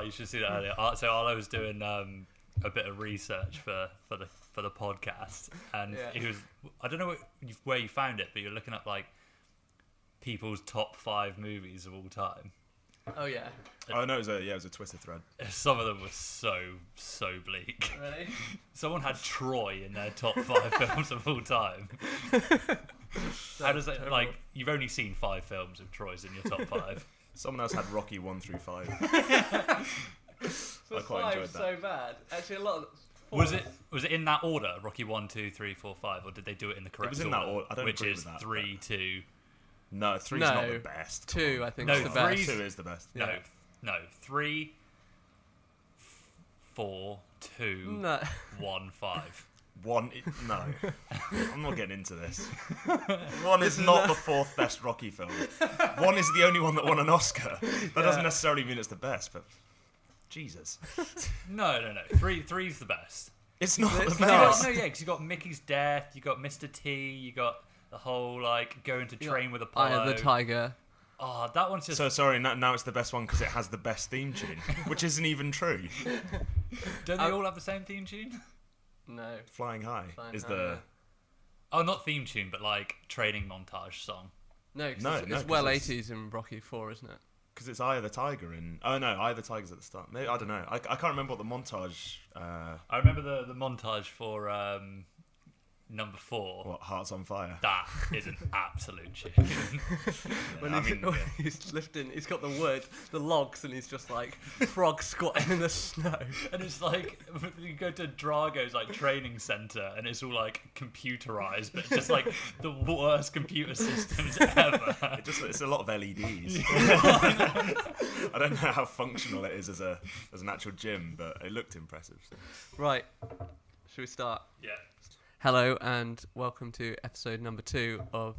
you should see that earlier. So Arlo was doing a bit of research for the podcast, and he was, I don't know where you found it, but you're looking up like people's top 5 movies of all time. Oh yeah. Oh no, it was a Twitter thread. Some of them were so bleak. Really? Someone had Troy in their top 5 films of all time. How does that, like, you've only seen 5 films of Troy's in your top 5. Someone else had Rocky 1 through 5. I quite enjoyed that. So bad. Actually, a lot of. Was it in that order? Rocky 1, 2, 3, 4, 5, or did they do it in the correct order? It was in that order. I don't which agree is with that, 3, 2. No, 3's not the best. 2, I think, is the best. 2 is the best. No, 3, 4, 2, 1, 5. 1, no. I'm not getting into this. 1 is not the 4th best Rocky film. 1 is the only one that won an Oscar. That doesn't necessarily mean it's the best, but Jesus. No. 3's the best. It's not the best. Because you got Mickey's death, you got Mr. T, you got the whole like going to train with Apollo. Eye of the Tiger. Oh, that one's just. So sorry. Now it's the best one because it has the best theme tune, which isn't even true. Don't they all have the same theme tune? No. Flying High is High, the. Oh, not theme tune, but like training montage song. No, it's well 80s in Rocky 4, isn't it? Because it's Eye of the Tiger in. Oh no, Eye of the Tiger's at the start. Maybe, I don't know. I can't remember what the montage. I remember the montage for number 4. What, Hearts on Fire? That is an absolute tune. He's lifting, he's got the wood, the logs, and he's just like frog squatting in the snow. And it's like you go to Drago's like training center, and it's all like computerized, but just like the worst computer systems ever. It's a lot of LEDs. I don't know how functional it is as an actual gym, but it looked impressive. So. Right, should we start? Yeah. Hello and welcome to episode number 2 of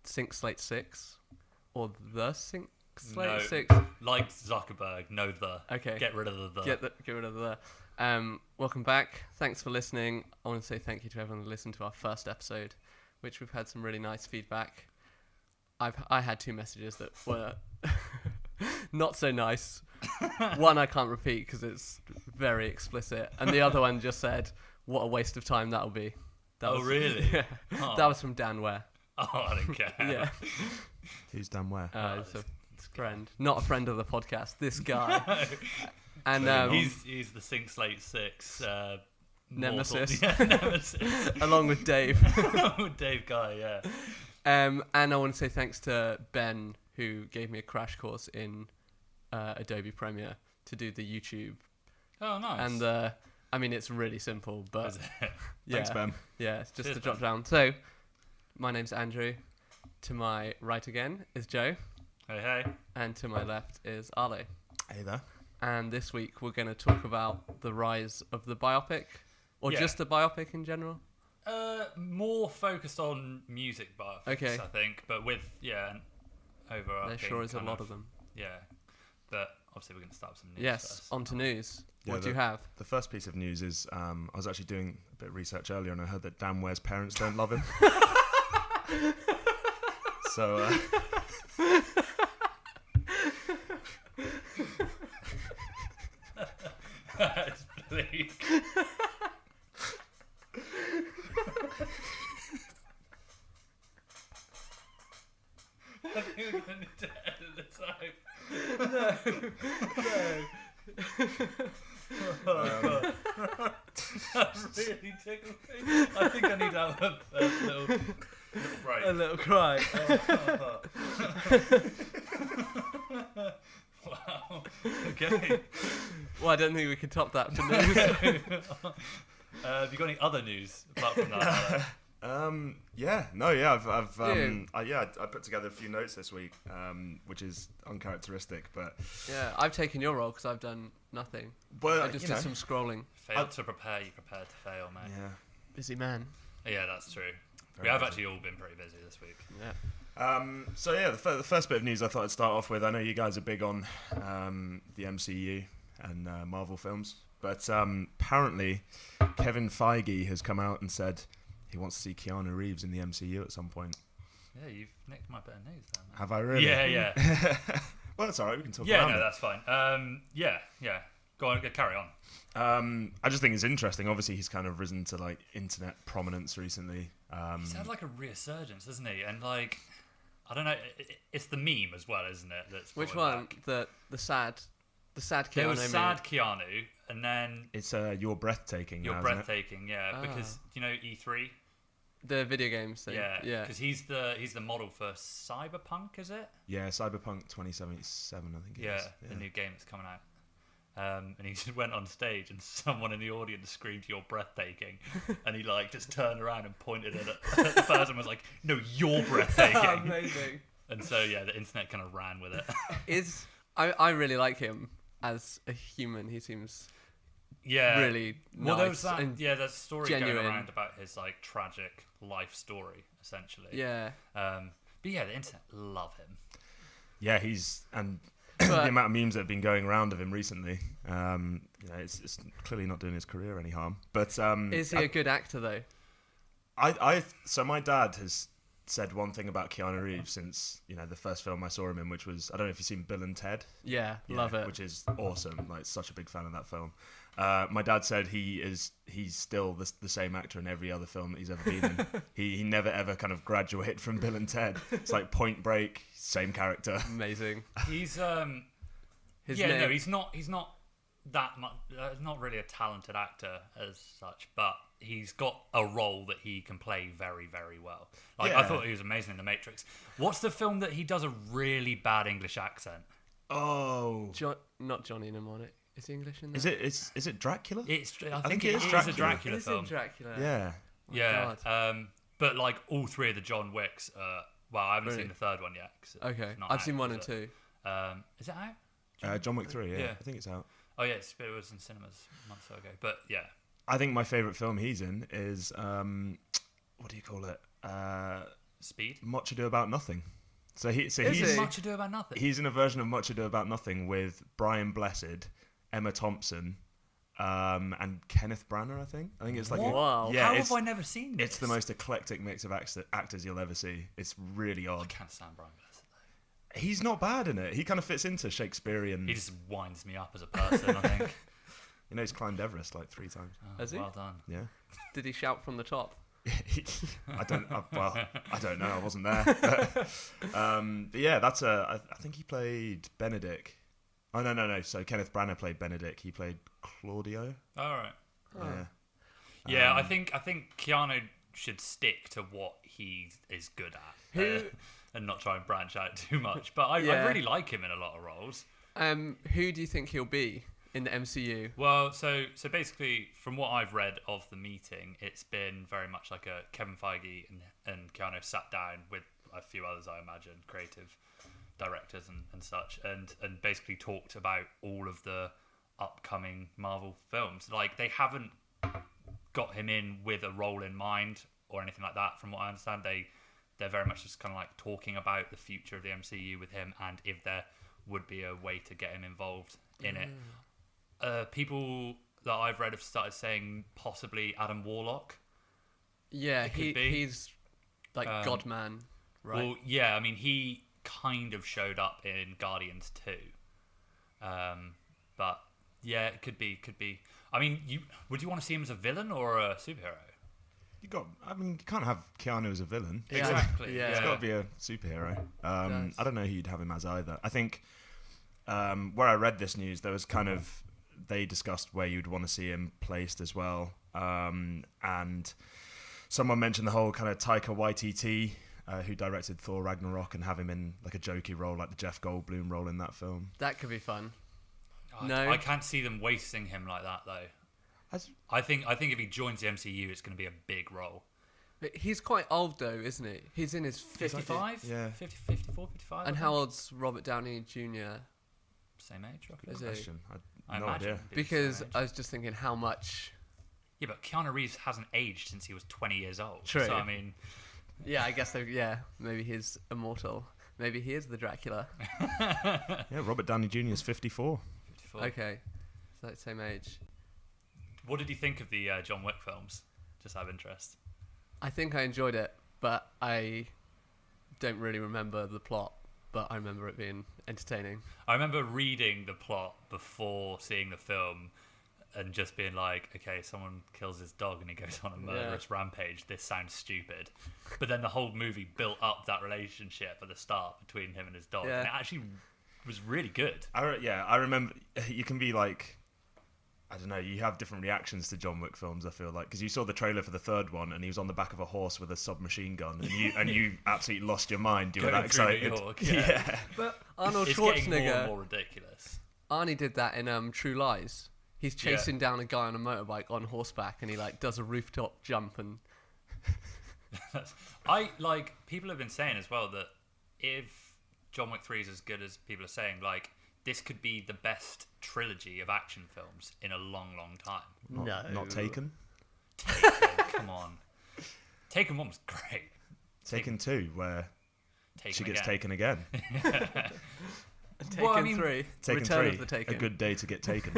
Slate Six, or the Slate Six. Like Zuckerberg, no the. Okay. Get rid of the. Get rid of the. Welcome back. Thanks for listening. I want to say thank you to everyone who listened to our first episode, which we've had some really nice feedback. I had 2 messages that were not so nice. One I can't repeat because it's very explicit, and the other one just said, "What a waste of time that'll be." Really? Yeah. Oh. That was from Dan Ware. Oh, I don't care. Yeah. Who's Dan Ware? It's a friend, not a friend of the podcast. This guy, and he's the Slate Six nemesis. Nemesis, along with Dave. With Dave Guy, yeah. And I want to say thanks to Ben, who gave me a crash course in Adobe Premiere to do the YouTube. Oh, nice. And I mean, it's really simple, but yeah. Thanks, Ben. Yeah, it's just Cheers, to drop Ben. down. So, my name's Andrew. To my right again is Joe. Hey. And to my left is Arlo. Hey there. And this week we're going to talk about the rise of the biopic, or just the biopic in general. More focused on music biopics, Okay. I think, but with an overarching. There sure is a kind lot of them. Yeah, but obviously we're going to start with some news Yes, first. on to news. Yeah, What do you have? The first piece of news is I was actually doing a bit of research earlier, and I heard that Dan Ware's parents don't love him. So. That's bleak. I think we're going to need to edit the time. No. That really tickled me. I think I need to have a little break. A little cry. Wow. Okay. Well, I don't think we can top that for news. Have you got any other news apart from that? I put together a few notes this week, which is uncharacteristic, but I've taken your role because I've done nothing. Well, I just did some scrolling. Failed to prepare, you prepared to fail, mate. Yeah. Busy man. Yeah, that's true. Very We have busy. actually all been pretty busy this week. Yeah. The first bit of news I thought I'd start off with. I know you guys are big on the MCU and Marvel films, but apparently Kevin Feige has come out and said he wants to see Keanu Reeves in the MCU at some point. Yeah, you've nicked my bit of news there, mate. Have I really? Yeah. Well, that's all right. We can talk Yeah, around no, it. that's fine. Yeah. Go on, carry on. I just think it's interesting. Obviously, he's kind of risen to like internet prominence recently. He's had like a resurgence, hasn't he? And like, I don't know, it's the meme as well, isn't it? That's Which brought him one? back. The sad Keanu. There was meme. sad Keanu, and then It's You're Breathtaking. You're now, isn't it? Breathtaking, yeah. Because you know E3. The video games thing. Yeah. Because he's the model for Cyberpunk, is it? Yeah, Cyberpunk 2077, I think it is. The new game that's coming out. And he just went on stage, and someone in the audience screamed, "You're breathtaking," and he like just turned around and pointed at the person and was like, "No, you're breathtaking." Amazing. And so yeah, the internet kind of ran with it. I really like him as a human. He seems really well, there nice was that, and there's a story genuine. going around about his like tragic life story, essentially. Yeah. But yeah, the internet love him. Yeah, the amount of memes that have been going around of him recently, it's clearly not doing his career any harm. But is he a good actor though? So my dad has said one thing about Keanu Reeves since the first film I saw him in, which was, I don't know if you've seen Bill and Ted. Yeah, love it. Which is awesome. Like, such a big fan of that film. My dad said he's still the same actor in every other film that he's ever been in. He never ever kind of graduated from Bill and Ted. It's like Point Break, same character. Amazing. He's His yeah, name. no, he's not that much. Not really a talented actor as such, but he's got a role that he can play very, very well. Like I thought he was amazing in The Matrix. What's the film that he does a really bad English accent? Oh, Not Johnny Mnemonic. Is he English in that? Is it Dracula? I think it it is Dracula. a Dracula Is film. it Dracula? Yeah. Oh, Yeah. God. But like all three of the John Wicks. Well, I haven't Really? seen the third one yet. 'Cause Okay, it's not I've out, seen 1 is and it? 2. Is it out? John Wick 3, Yeah. I think it's out. Oh yeah, it was in cinemas months ago. But yeah, I think my favourite film he's in is, what do you call it? Speed. Much Ado About Nothing. So he's Much Ado About Nothing. He's in a version of Much Ado About Nothing with Brian Blessed, Emma Thompson, and Kenneth Branagh. I think it's like Wow. How have I never seen this? It's the most eclectic mix of actors you'll ever see. It's really I odd. can't stand Brian Blessed. He's not bad in it. He kind of fits into Shakespearean. He just winds me up as a person. I think. He's climbed Everest like 3 times. Oh, Has he? well done. Yeah. Did he shout from the top? I don't know. I wasn't there. But yeah, I think he played Benedict. Oh no. So Kenneth Branagh played Benedict. He played Claudio. All right. Yeah. Yeah, I think Keanu should stick to what he is good at, and not try and branch out too much. But I really like him in a lot of roles. Who do you think he'll be in the MCU? Well, so basically, from what I've read of the meeting, it's been very much like a Kevin Feige and Keanu sat down with a few others, I imagine, creative directors and such, and basically talked about all of the upcoming Marvel films. Like, they haven't got him in with a role in mind or anything like that. From what I understand, they're very much just kind of like talking about the future of the MCU with him, and if there would be a way to get him involved in it. People that I've read have started saying possibly Adam Warlock. Yeah, It could be. he's like God-man, right? Well, yeah, I mean, he kind of showed up in Guardians 2. But yeah, it could be. I mean, would you want to see him as a villain or a superhero? You can't have Keanu as a villain. Yeah. Exactly. Yeah. He's got to be a superhero. I don't know who you'd have him as either. I think where I read this news, there was kind of, they discussed where you'd want to see him placed as well. And someone mentioned the whole kind of Taika Waititi, who directed Thor Ragnarok, and have him in like a jokey role, like the Jeff Goldblum role in that film. That could be fun. No, I can't see them wasting him like that though. I think if he joins the MCU, it's going to be a big role. But he's quite old though, isn't he? He's in his 55? Yeah. 50, 54, 55. And how old's Robert Downey Jr.? Same age, roughly. Is he? Question. I no imagine. idea. it'd be the Because same age. I was just thinking how much. Yeah, but Keanu Reeves hasn't aged since he was 20 years old. True. So, I mean... Yeah, I guess. Maybe he's immortal. Maybe he is the Dracula. Yeah, Robert Downey Jr. is 54. 54. Okay, so that same age. What did you think of the John Wick films? Just out of interest. I think I enjoyed it, but I don't really remember the plot. but I remember it being entertaining. I remember reading the plot before seeing the film and just being like, okay, someone kills his dog and he goes on a murderous rampage. This sounds stupid. But then the whole movie built up that relationship at the start between him and his dog. Yeah. And it actually was really good. I remember. You can be like, I don't know, you have different reactions to John Wick films, I feel like, because you saw the trailer for the third one and he was on the back of a horse with a submachine gun and you absolutely lost your mind. You were that excited. New York, yeah. But Arnold It's Schwarzenegger, getting more and more ridiculous. Arnie did that in True Lies. He's chasing down a guy on a motorbike on horseback, and he like does a rooftop jump. And people have been saying as well that if John Wick 3 is as good as people are saying, like, this could be the best trilogy of action films in a long, long time. Not Taken. Taken, come on. Taken 1 was great. Taken 2, where she gets again. taken again. Taken 3, Taken Return 3, of the Taken. a good day to get taken.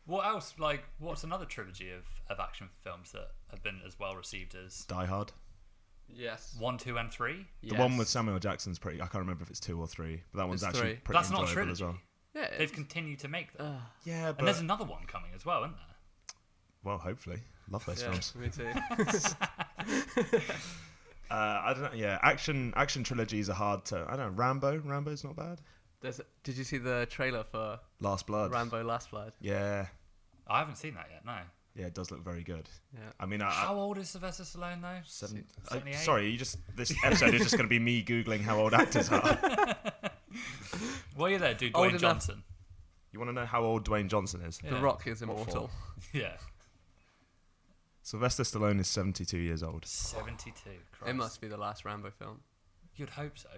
What else? Like, what's another trilogy of action films that have been as well received as Die Hard. Yes. 1, 2, and 3? The one with Samuel Jackson's pretty. I can't remember if it's 2 or 3, but that one's It's actually 3. pretty That's not a enjoyable trilogy. as well. Yeah, They've continued to make them. Yeah, but And there's another one coming as well, isn't there? well, hopefully, love those yeah, films. me too. I don't know. Yeah, action trilogies are hard to. I don't know. Rambo's not bad. Did you see the trailer for Last Blood. Rambo Last Blood? Yeah, I haven't seen that yet, no. yeah, it does look very good. Yeah. I mean, How old is Sylvester Stallone, though? 78? Sorry, this episode is just going to be me googling how old actors are. While you're there, do Old Dwayne enough. Johnson. You want to know how old Dwayne Johnson is? Yeah. The Rock is immortal. Yeah. Sylvester Stallone is 72 years old. 72. Christ. It must be the last Rambo film. You'd hope so.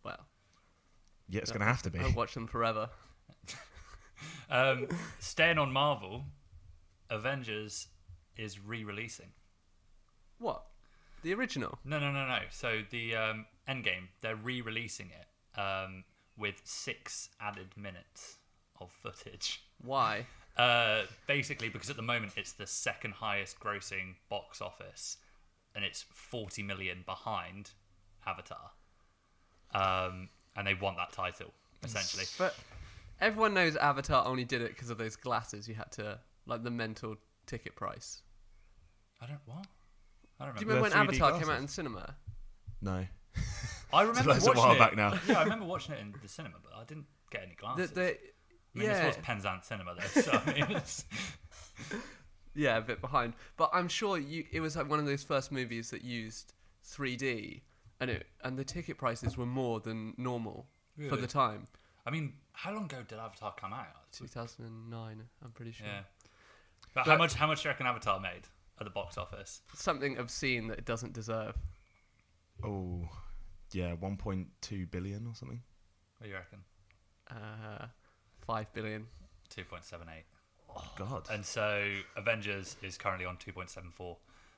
Well, Yeah, it's going to have to be. I'll watch them forever. Staying on Marvel, Avengers is re-releasing. What? The original? No. So the Endgame, they're re-releasing it with 6 added minutes of footage. Why? Basically, because at the moment it's the second highest grossing box office, and it's 40 million behind Avatar. And they want that title, essentially. But everyone knows Avatar only did it because of those glasses you had to, like the mental ticket price. I don't remember. Do you remember when The 3D Avatar came glasses? out in cinema? No. I remember That's a watching while it. back now. Yeah, I remember watching it in the cinema, but I didn't get any glasses. I mean, yeah, this was Penzance Cinema, though, so I mean, it's... yeah, a bit behind. But I'm sure it was like one of those first movies that used 3D, and the ticket prices were more than normal for Really? the time. I mean, how long ago did Avatar come out? 2009, I'm pretty sure. Yeah. But how much do you reckon Avatar made at the box office? Something obscene that it doesn't deserve. Oh, yeah, 1.2 billion or something. What do you reckon? 5 billion. 2.78. Oh, God. And so Avengers is currently on 2.74.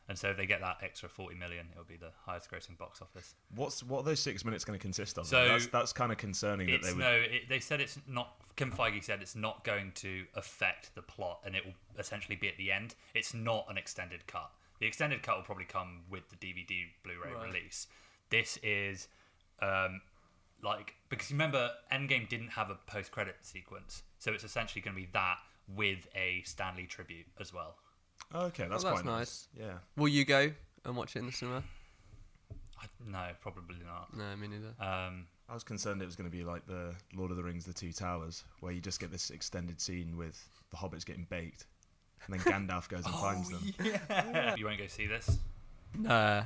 And so if they get that extra 40 million, it'll be the highest grossing box office. What are those 6 minutes going to consist of? So that's kind of concerning that they would. They said it's not. Kim Feige said it's not going to affect the plot, and it will essentially be at the end. It's not an extended cut. The extended cut will probably come with the DVD Blu-ray release. This is because you remember Endgame didn't have a post-credit sequence, so it's essentially going to be that with a Stan Lee tribute as well. Okay, that's that's quite nice. Yeah. Will you go and watch it in the cinema? No, probably not. No, me neither. I was concerned it was going to be like the Lord of the Rings, The Two Towers, where you just get this extended scene with the hobbits getting baked, and then Gandalf goes and finds them. Yeah. You won't go see this? No,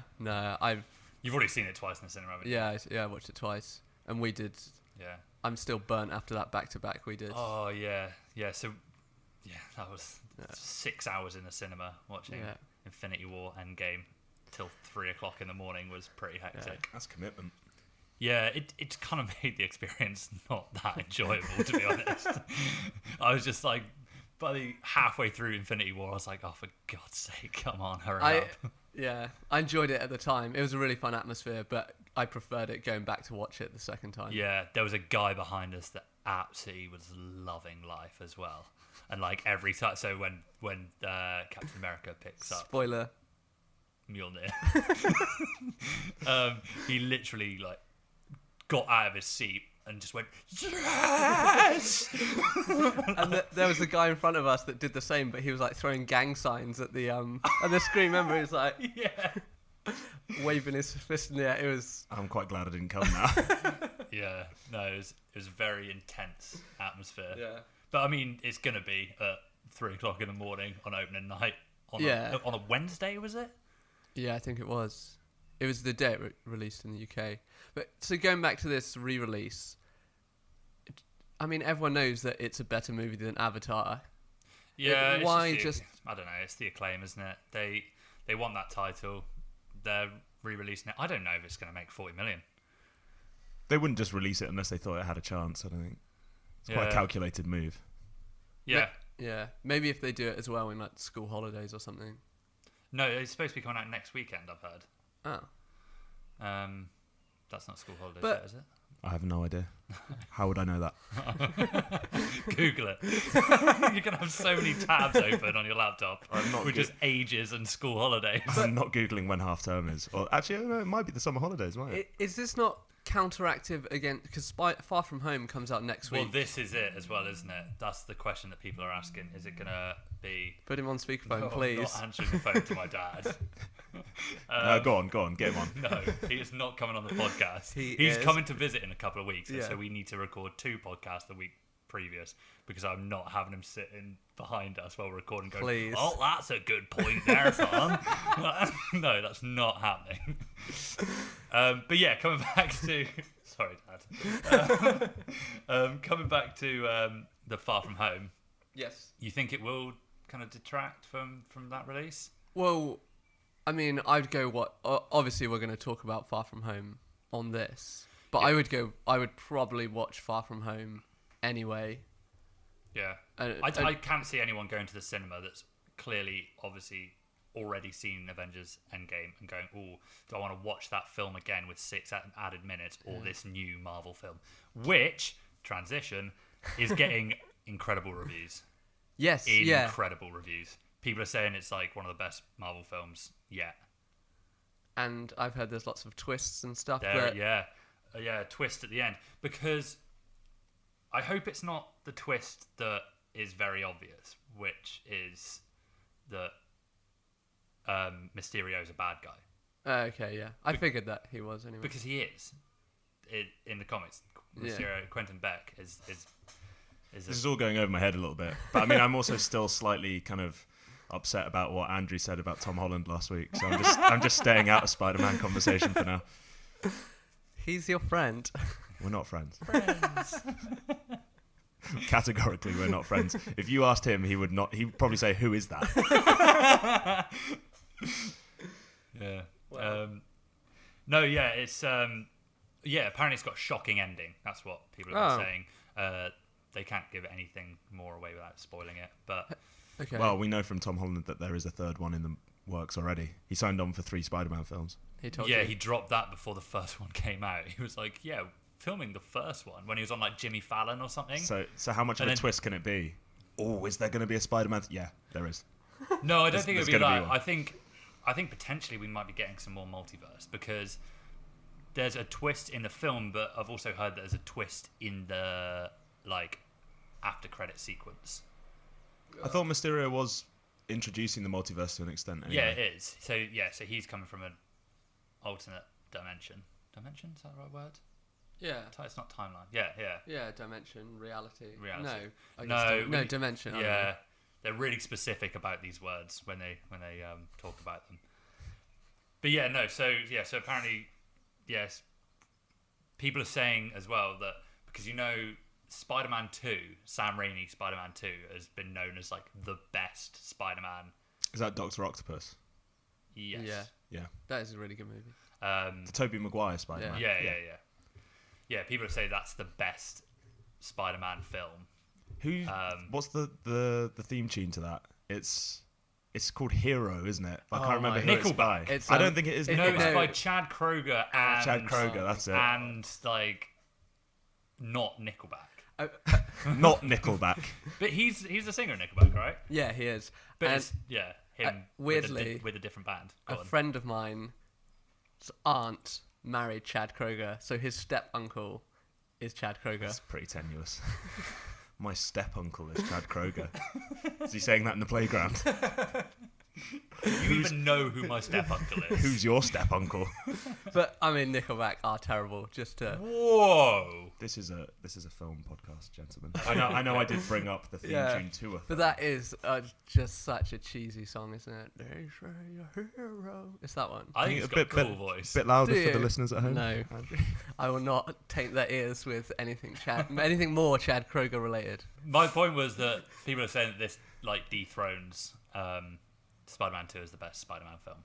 You've already seen it twice in the cinema, haven't you? yeah, I watched it twice, and we did. Yeah. I'm still burnt after that back-to-back we did. Oh yeah. So that was 6 hours in the cinema watching Infinity War Endgame till 3 o'clock in the morning was pretty hectic. That's commitment. Yeah, it kind of made the experience not that enjoyable, to be honest. I was just like, by the halfway through Infinity War, I was like, oh, for God's sake, come on, hurry up. Yeah, I enjoyed it at the time. It was a really fun atmosphere, but I preferred it going back to watch it the second time. Yeah, there was a guy behind us that absolutely was loving life as well. And like every time, so when Captain America picks up... Spoiler. Mjolnir. He literally like got out of his seat and just went, yes! And there was a guy in front of us that did the same, but he was like throwing gang signs at the screen. Remember, he was like, yeah, waving his fist in the air. It was. I'm quite glad I didn't come now. Yeah, no, it was a very intense atmosphere. Yeah. But I mean, it's gonna be at 3:00 in the morning on opening night on a Wednesday, was it? Yeah, I think it was. It was the day it released in the UK. But so going back to this re-release, I mean, everyone knows that it's a better movie than Avatar. Yeah, why I don't know. It's the acclaim, isn't it? They want that title. They're re-releasing it. I don't know if it's going to make 40 million. They wouldn't just release it unless they thought it had a chance. I don't think it's quite a calculated move. Yeah. Yeah, maybe if they do it as well in like school holidays or something. No, it's supposed to be coming out next weekend, I've heard. Oh. That's not school holidays But- yet, is it? I have no idea. How would I know that? Google it. You're going to have so many tabs open on your laptop with just ages and school holidays. I'm not Googling when half term is. Or actually, I don't know, it might be the summer holidays, might it? Is this not counteractive again? Because Far From Home comes out next week. Well, this is it as well, isn't it? That's the question that people are asking. Is it going to be... Put him on speakerphone, No, please. I'm not answering the phone to my dad. Go on, get him on. No, he is not coming on the podcast. He's is. coming to visit in a couple of weeks, and Yeah. so we need to record 2 podcasts the week previous because I'm not having him sitting behind us while we're recording going, Please. oh, that's a good point there, son. No, that's not happening. But yeah, coming back to... Sorry, Dad. Coming back to the Far From Home, Yes. you think it will kind of detract from that release? Well, I mean, I'd go obviously we're going to talk about Far From Home on this, but Yeah. I would probably watch Far From Home anyway. Yeah. I can't see anyone going to the cinema that's clearly, obviously, already seen Avengers Endgame and going, oh, do I want to watch that film again with 6 added minutes or this new Marvel film? Which, transition, is getting incredible reviews. Yes, Incredible reviews. People are saying it's like one of the best Marvel films yet. And I've heard there's lots of twists and stuff. Yeah, twist at the end. Because I hope it's not the twist that is very obvious, which is that Mysterio's a bad guy. Okay, yeah. I figured that he was anyway. Because he is. In the comics, Mysterio, Quentin Beck is This is all going over my head a little bit. But I mean, I'm also still slightly kind of upset about what Andrew said about Tom Holland last week. So I'm just staying out of Spider-Man conversation for now. He's your friend. We're not friends. friends. Categorically, we're not friends. If you asked him, he'd probably say, "Who is that?" Yeah. Well. No, yeah, it's apparently it's got a shocking ending. That's what people have been saying. They can't give anything more away without spoiling it. But Okay. Well, we know from Tom Holland that there is a third one in the works already. He signed on for 3 Spider-Man films. he told you. he dropped that before the first one came out. He was like, yeah, filming the first one when he was on like Jimmy Fallon or something. So how much of a twist can it be? Oh, is there going to be a Spider-Man? Yeah, there is. No, I don't think it'll be there's gonna that. be one. I think potentially we might be getting some more multiverse because there's a twist in the film, but I've also heard that there's a twist in the like after credit sequence. I thought Mysterio was introducing the multiverse to an extent. Anyway. Yeah, it is. So he's coming from an alternate dimension. Dimension, is that the right word? Yeah. It's not timeline. Yeah. Yeah, dimension, reality. Reality. No, dimension. I don't know. They're really specific about these words when they talk about them. But so apparently, yes, people are saying as well that because Spider-Man 2, Sam Raimi Spider-Man 2 has been known as like the best Spider-Man. Is that Dr. Octopus? Yes. Yeah. That is a really good movie. The Tobey Maguire Spider-Man. Yeah, people say that's the best Spider-Man film. What's the theme tune to that? It's called Hero, isn't it? I can't remember who it's by. I don't think it is. It's by Chad Kroger and Chad Kroger. That's it. And like, not Nickelback. Not Nickelback. But he's the singer of Nickelback, right? Yeah, he is. But And him weirdly with a different band. A friend of mine's aunt married Chad Kroger, so his step uncle is Chad Kroger. That's pretty tenuous. My step uncle is Chad Kroger. Is he saying that in the playground? You even know who my step uncle is. Who's your step uncle? But I mean, Nickelback are terrible. Just to Whoa! This is a film podcast, gentlemen. I know. I did bring up the theme tune to a film. But that is just such a cheesy song, isn't it? They say you're a hero. It's that one. I think it's got a cool voice. Bit louder for the listeners at home. No, I will not taint their ears with anything anything more Chad Kroger related. My point was that people are saying that this dethrones Spider-Man 2 is the best Spider-Man film.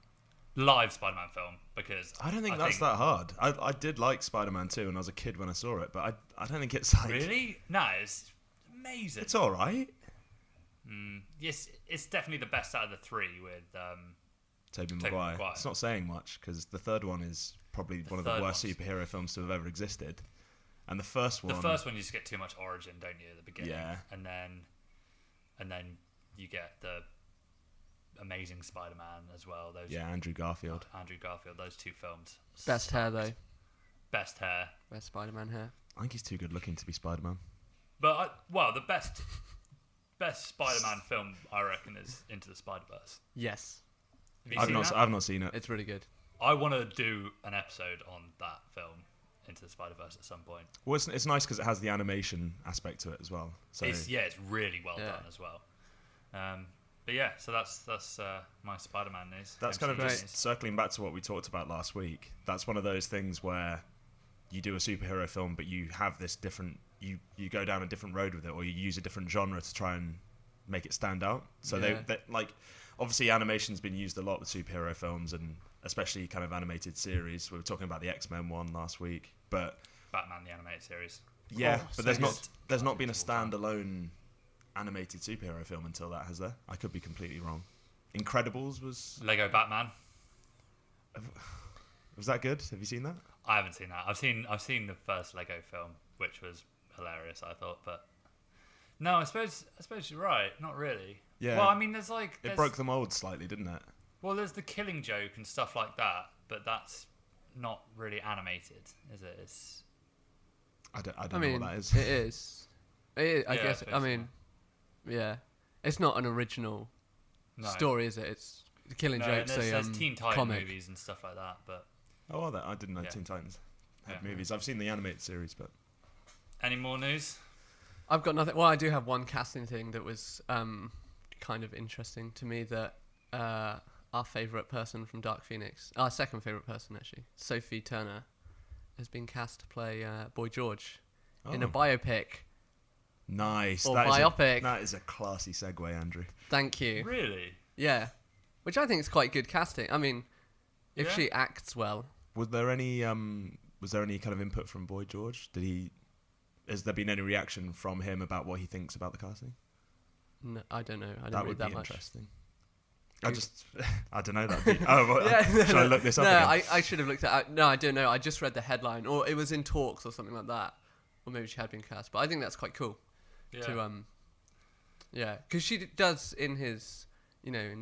Live Spider-Man film, because I don't think that's that hard. I did like Spider-Man 2 when I was a kid when I saw it, but I don't think it's like... Really? No, it's amazing. It's alright. Yes, it's definitely the best out of the three with Tobey Maguire. It's not saying much, because the third one is probably one of the worst superhero films to have ever existed. And the first one... you just get too much origin, don't you, at the beginning? Yeah. And then you get the Amazing Spider-Man as well. Andrew Garfield. Those two films. Best hair, though. Best hair. Best Spider-Man hair. I think he's too good looking to be Spider-Man. But, the best Spider-Man film, I reckon, is Into the Spider-Verse. Yes. I've not seen it. It's really good. I want to do an episode on that film, Into the Spider-Verse, at some point. Well, it's nice because it has the animation aspect to it as well. So it's really well done as well. But yeah, so that's my Spider-Man news. That's kind of just circling back to what we talked about last week. That's one of those things where you do a superhero film, but you have this different... You go down a different road with it, or you use a different genre to try and make it stand out. So they obviously animation's been used a lot with superhero films, and especially kind of animated series. We were talking about the X-Men one last week, but Batman the animated series. Yeah, but there's not been a standalone animated superhero film until that, has there? I could be completely wrong. Incredibles was... Lego Batman. Was that good? Have you seen that? I haven't seen that. I've seen the first Lego film, which was hilarious, I thought, but no, I suppose you're right. Not really. Yeah. Well, I mean, there's it broke the mold slightly, didn't it? Well, there's the Killing Joke and stuff like that, but that's not really animated, is it? I don't know what that is. It is. I guess. I mean, yeah, it's not an original story, is it? It's the Killing Joke's there's Teen Titans comic. Movies and stuff like that, but I didn't know Teen Titans had movies. I've seen the animated series, but any more news? I've got nothing. Well, I do have one casting thing that was kind of interesting to me. That our favourite person from Dark Phoenix, our second favourite person actually, Sophie Turner, has been cast to play Boy George in a biopic. Nice. Or biopic. That is a classy segue, Andrew. Thank you. Really? Yeah. Which I think is quite good casting. I mean, if she acts well. Was there any kind of input from Boy George? Has there been any reaction from him about what he thinks about the casting? No, I don't know. I don't that read would that be much. Interesting. I don't know that. Should I look this up again? I should have looked at it. No, I don't know. I just read the headline, or it was in talks or something like that. Or maybe she had been cast. But I think that's quite cool. Yeah. Because she does in his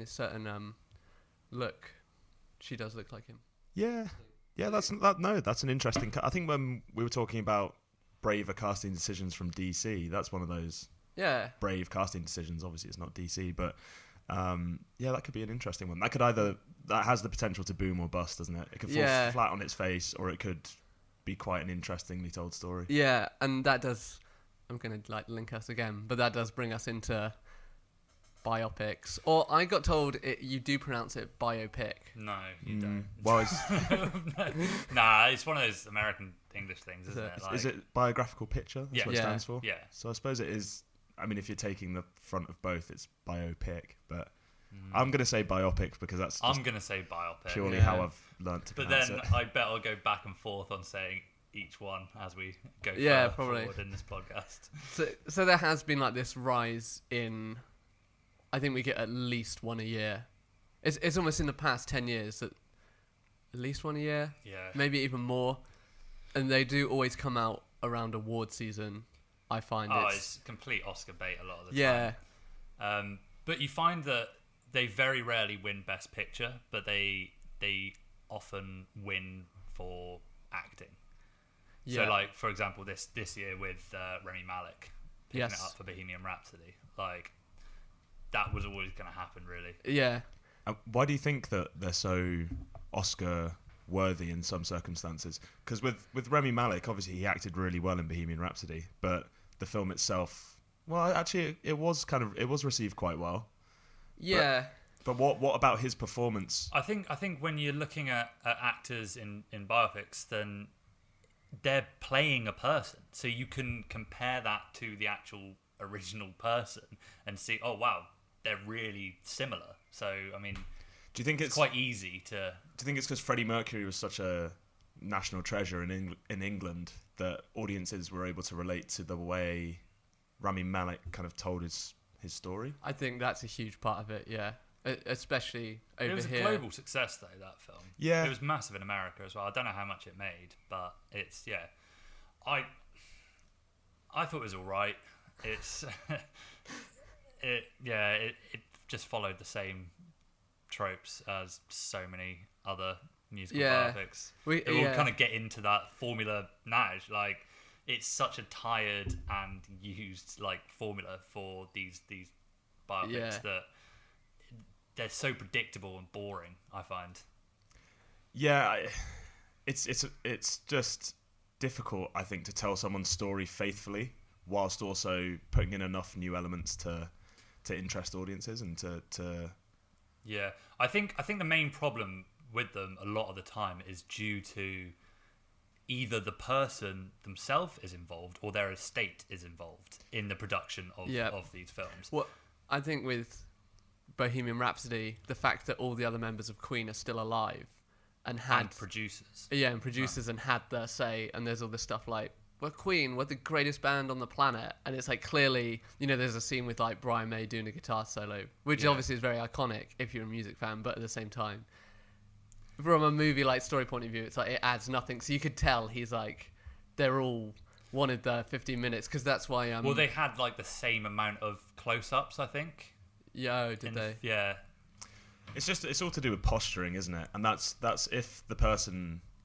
certain look, she does look like him. Yeah. That's an interesting. I think when we were talking about braver casting decisions from DC, that's one of those. Yeah. Brave casting decisions. Obviously, it's not DC, but that could be an interesting one. That has the potential to boom or bust, doesn't it? It could fall flat on its face, or it could be quite an interestingly told story. Yeah, and that does. I'm going to link us again, but that does bring us into biopics. Or I got told you do pronounce it biopic. No, you don't. Well, it's one of those American English things, isn't it? Is it biographical picture? That's what it stands for? Yeah. So I suppose it is. I mean, if you're taking the front of both, it's biopic, but I'm going to say biopic because that's I'm going to say biopic. Purely how I've learnt to pronounce it. But then I bet I'll go back and forth on saying each one as we go forward in this podcast. So there has been this rise in... I think we get at least one a year. It's almost in the past 10 years that at least one a year. Yeah. Maybe even more. And they do always come out around award season. I find it's complete Oscar bait a lot of the time. Yeah. But you find that they very rarely win Best Picture, but they often win for acting. Yeah. So, like, for example, this year with Remi Malek picking it up for Bohemian Rhapsody, like, that was always going to happen, really. Yeah. Why do you think that they're so Oscar worthy in some circumstances? Because with Remi Malek, obviously he acted really well in Bohemian Rhapsody, but the film itself, well, actually it was received quite well. Yeah. But what about his performance? I think when you're looking at actors in biopics, then they're playing a person, so you can compare that to the actual original person and see, oh wow, they're really similar. So I mean, do you think it's quite easy to? Do you think it's because Freddie Mercury was such a national treasure in England that audiences were able to relate to the way Rami Malek kind of told his story? I think that's a huge part of it. Yeah. Especially over here. It was a global success, though, that film. Yeah. It was massive in America as well. I don't know how much it made, but it's, yeah. I thought it was all right. It's... it just followed the same tropes as so many other musical biopics. They all kind of get into that formula now. Like, it's such a tired and used, like, formula for these biopics that... they're so predictable and boring, I find. Yeah, it's just difficult, I think, to tell someone's story faithfully whilst also putting in enough new elements to interest audiences and to. Yeah, I think the main problem with them a lot of the time is due to either the person themselves is involved or their estate is involved in the production of these films. Well, I think with Bohemian Rhapsody, the fact that all the other members of Queen are still alive and producers. Yeah, and producers and had their say, and there's all this stuff like, we're Queen, we're the greatest band on the planet, and it's like clearly, there's a scene with like Brian May doing a guitar solo, which obviously is very iconic if you're a music fan, but at the same time, from a movie like story point of view, it's like it adds nothing. So you could tell he's like, they're all wanted their 15 minutes because that's why. Well, they had like the same amount of close-ups, I think. Yeah, did they? Yeah. It's all to do with posturing, isn't it? And that's if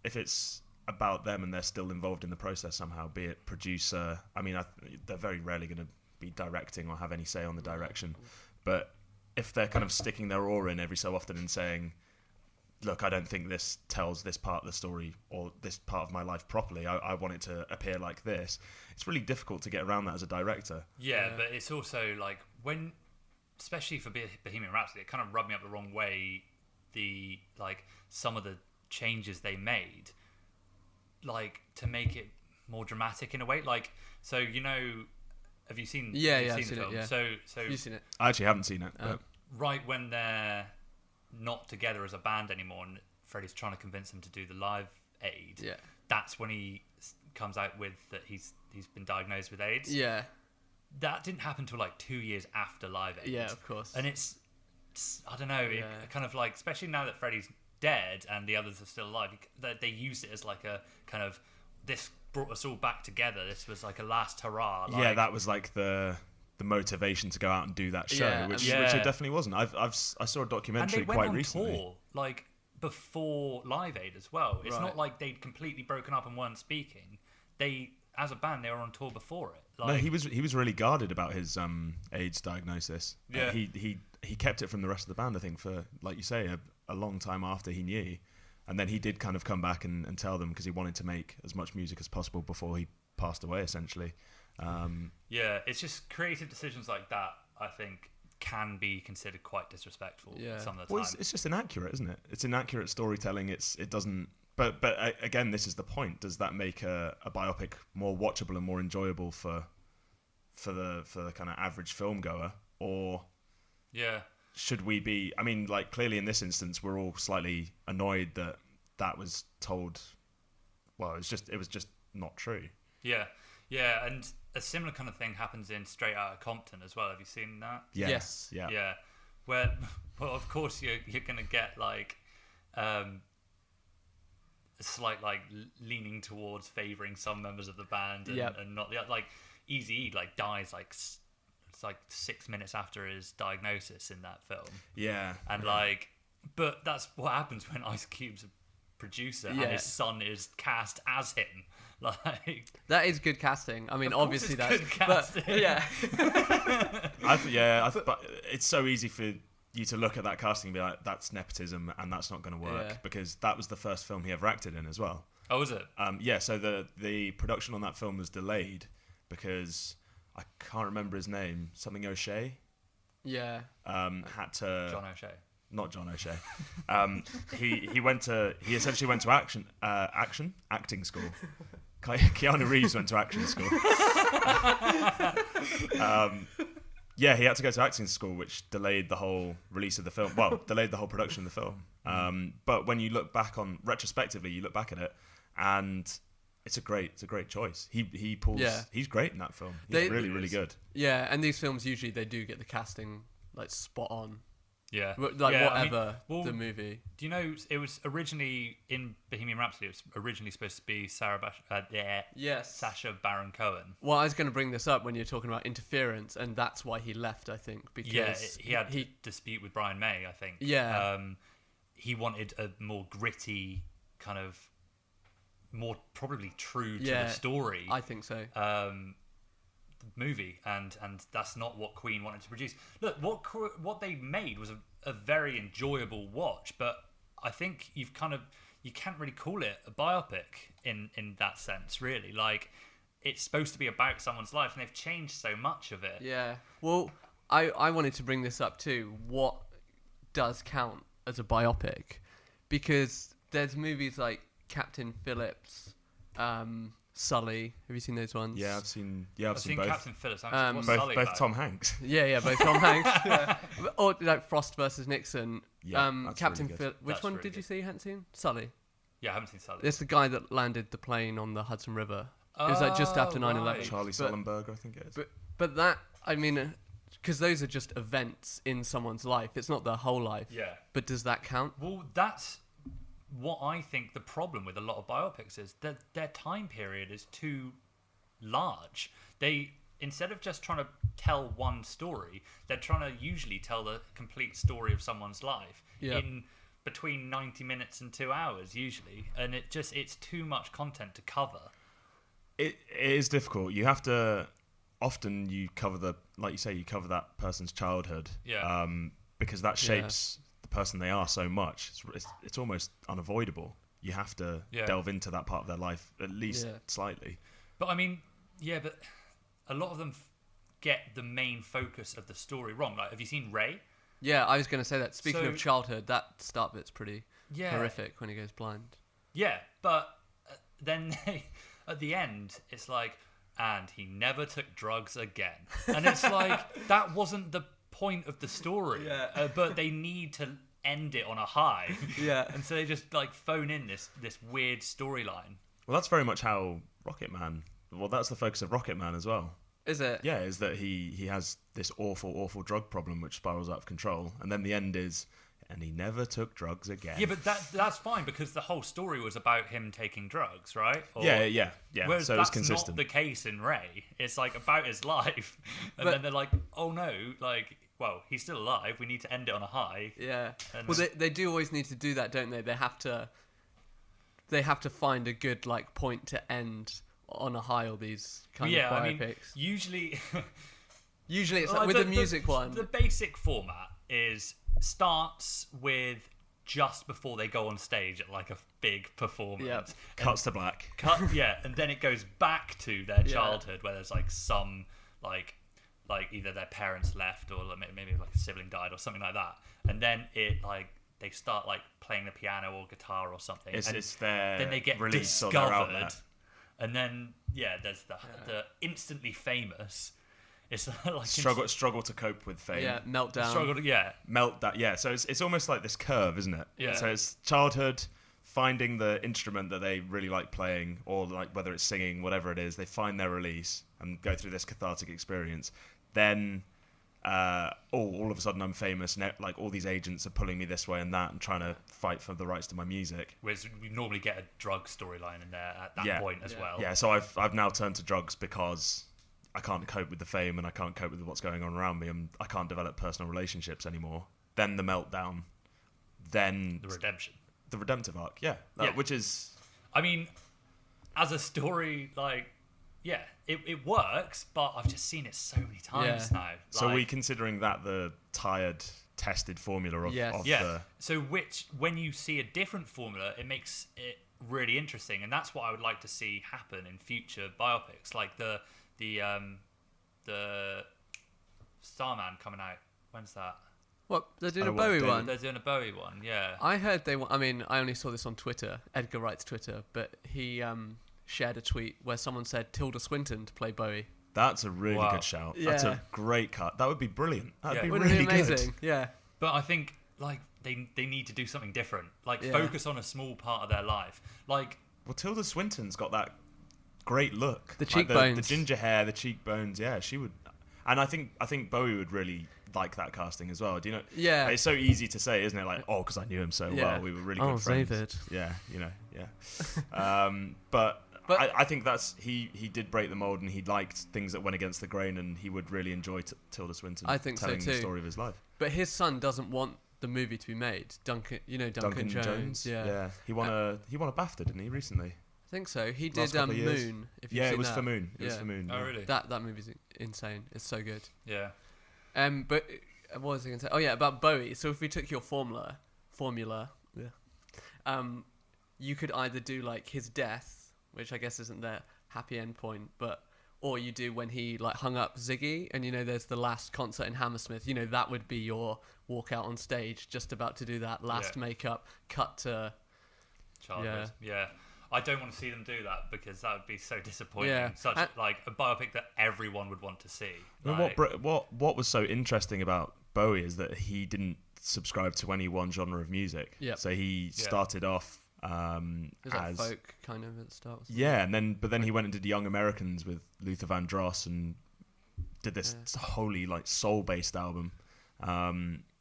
it's about them and they're still involved in the process somehow, be it producer. I mean, they're very rarely going to be directing or have any say on the direction. But if they're kind of sticking their oar in every so often and saying, look, I don't think this tells this part of the story or this part of my life properly. I want it to appear like this. It's really difficult to get around that as a director. Yeah, but it's also like when... especially for Bohemian Rhapsody, it kind of rubbed me up the wrong way. Some of the changes they made, like to make it more dramatic in a way. Like, so have you seen? I've seen seen the film? it. Yeah. So you've seen it. I actually haven't seen it. But right when they're not together as a band anymore, and Freddie's trying to convince them to do the Live Aid. Yeah. That's when he comes out with that he's been diagnosed with AIDS. Yeah. That didn't happen till like 2 years after Live Aid. Yeah, of course. And it's I don't know, it kind of like, especially now that Freddie's dead and the others are still alive, they use it as like a kind of, this brought us all back together. This was like a last hurrah. Like, that was like the motivation to go out and do that show, which it definitely wasn't. I saw a documentary quite recently. And they went on tour, like before Live Aid as well. It's not like they'd completely broken up and weren't speaking. They, as a band, they were on tour before it. Like, no, he was really guarded about his AIDS diagnosis. Yeah. He kept it from the rest of the band, I think, for, like you say, a long time after he knew. And then he did kind of come back and tell them because he wanted to make as much music as possible before he passed away, essentially. It's just creative decisions like that, I think, can be considered quite disrespectful some of the time. Well, it's just inaccurate, isn't it? It's inaccurate storytelling. It doesn't... But again, this is the point. Does that make a biopic more watchable and more enjoyable for the kind of average film goer, or should we be? I mean, like clearly in this instance, we're all slightly annoyed that was told. Well, it was just not true. Yeah, and a similar kind of thing happens in Straight Outta Compton as well. Have you seen that? Yes. Yeah. Where, well, of course you're gonna get like. A slight like leaning towards favouring some members of the band and not the like Eazy-E like dies like like 6 minutes after his diagnosis in that film. Yeah. And but that's what happens when Ice Cube's a producer and his son is cast as him. Like, that is good casting. I mean, obviously that's good casting. But, yeah. But it's so easy for you to look at that casting and be like, that's nepotism and that's not going to work, because that was the first film he ever acted in as well. Oh, was it? Yeah, so the production on that film was delayed because I can't remember his name, something O'Shea. Yeah. Had to... John O'Shea. Not John O'Shea. He essentially went to acting school. Keanu Reeves went to acting school. Yeah, he had to go to acting school, which delayed the whole release of the film. Well, delayed the whole production of the film. But when you look back retrospectively, you look back at it, and it's a great choice. He's great in that film. He's really good. Yeah, and these films usually they do get the casting like spot on. Yeah. Whatever the movie. Do you know it was originally in Bohemian Rhapsody? It was originally supposed to be Sacha Baron Cohen. Well, I was going to bring this up when you're talking about interference, and that's why he left, I think. Because he had a dispute with Brian May, I think. Yeah. He wanted a more gritty, kind of more probably true to the story. I think so. Movie, and that's not what Queen wanted to produce. Look, what they made was a very enjoyable watch, but I think you can't really call it a biopic in that sense, really. Like, it's supposed to be about someone's life, and they've changed so much of it. Yeah. Well, I wanted to bring this up too. What does count as a biopic? Because there's movies like Captain Phillips, Sully. Have you seen those ones? Yeah, I've seen both. Captain Phillips. Both Tom Hanks. Yeah, both Tom Hanks. Yeah. Or like Frost versus Nixon. Yeah, Captain really Phillips. Which one did you say you hadn't seen? Sully. Yeah, I haven't seen Sully. It's the guy that landed the plane on the Hudson River. It was like just after 9/11. Right. Charlie Sullenberger, I think it is. But that, I mean, because those are just events in someone's life. It's not their whole life. Yeah. But does that count? Well, that's what I think the problem with a lot of biopics is that their time period is too large. They, instead of just trying to tell one story, they're trying to usually tell the complete story of someone's life in between 90 minutes and 2 hours usually, and it's too much content to cover. It is difficult. You have to often you cover that person's childhood, because that shapes the person they are so much. It's almost unavoidable. You have to delve into that part of their life at least slightly. But I mean, but a lot of them get the main focus of the story wrong. Like, have you seen Ray? Yeah, I was going to say that. Speaking of childhood, that start bit's pretty horrific when he goes blind. Yeah, but then at the end, it's like, and he never took drugs again. And it's like, that wasn't the point of the story. Yeah. But they need to end it on a high. Yeah. And so they just like phone in this weird storyline. Well, that's very much how Rocketman... Well, that's the focus of Rocketman as well. Is it? Yeah, is that he has this awful drug problem which spirals out of control. And then the end is, and he never took drugs again. Yeah, but that's fine because the whole story was about him taking drugs, right? Yeah. Whereas so that's it's consistent. not the case in Ray. It's like about his life. And then they're like, oh no, like... Well, he's still alive. We need to end it on a high. Yeah. Well, they do always need to do that, don't they? They have to find a good like point to end on a high. All these kind of biopics. I mean, usually it's like with the music one. The basic format starts with just before they go on stage at like a big performance. Yep. Cuts to black. And then it goes back to their childhood where there's like some like either their parents left or maybe like a sibling died or something like that, and then it like they start like playing the piano or guitar or something, then they get discovered, and then there's the instantly famous. It's like struggle to cope with fame. Yeah, meltdown. Meltdown. Yeah, so it's almost like this curve, isn't it? Yeah. So it's childhood, finding the instrument that they really like playing, or like whether it's singing, whatever it is, they find their release and go through this cathartic experience. Then, all of a sudden I'm famous. Like all these agents are pulling me this way and that, and trying to fight for the rights to my music. Whereas we normally get a drug storyline in there at that point as well. Yeah, so I've now turned to drugs because I can't cope with the fame and I can't cope with what's going on around me, and I can't develop personal relationships anymore. Then the meltdown, then The redemption. the redemptive arc, which is, I mean, as a story, like, yeah, it works, but I've just seen it so many times now. Like, so are we considering that the tired, tested formula of the... So when you see a different formula, it makes it really interesting, and that's what I would like to see happen in future biopics, like the Starman coming out. When's that? What, they're doing a Bowie one? They're doing a Bowie one, yeah. I heard they want... I mean, I only saw this on Twitter, Edgar Wright's Twitter, but he shared a tweet where someone said Tilda Swinton to play Bowie. That's a really good shout. Yeah. That's a great cut. That would be brilliant. That'd be Wouldn't really it be amazing? good. Yeah. But I think, like, they need to do something different. Like, focus on a small part of their life. Like... Well, Tilda Swinton's got that great look. The cheekbones. The ginger hair, the cheekbones, she would... And I think Bowie would really like that casting as well. Do you know? Yeah. It's so easy to say, isn't it? Like, because I knew him so well. We were really good friends. David. Yeah, But I think he did break the mold, and he liked things that went against the grain, and he would really enjoy Tilda Swinton telling the story of his life. But his son doesn't want the movie to be made. Duncan Jones. Yeah. He won a BAFTA, didn't he, recently? I think so. He Last did couple of years. Moon. If you've seen it was that. for Moon. It was Yeah. for Moon. Oh, yeah. really? That movie's insane. It's so good. Yeah. But what was I going to say? Oh yeah, about Bowie. So if we took your formula, you could either do like his death, which I guess isn't their happy end point, or you do when he like hung up Ziggy, and there's the last concert in Hammersmith. That would be your walk out on stage, just about to do that last makeup, cut to childhood. Yeah. I don't want to see them do that, because that would be so disappointing. Yeah. Such like a biopic that everyone would want to see. Like, what was so interesting about Bowie is that he didn't subscribe to any one genre of music. Yep. So he started off as folk kind of at the start. But then he went and did Young Americans with Luther Vandross and did this wholly like soul-based album.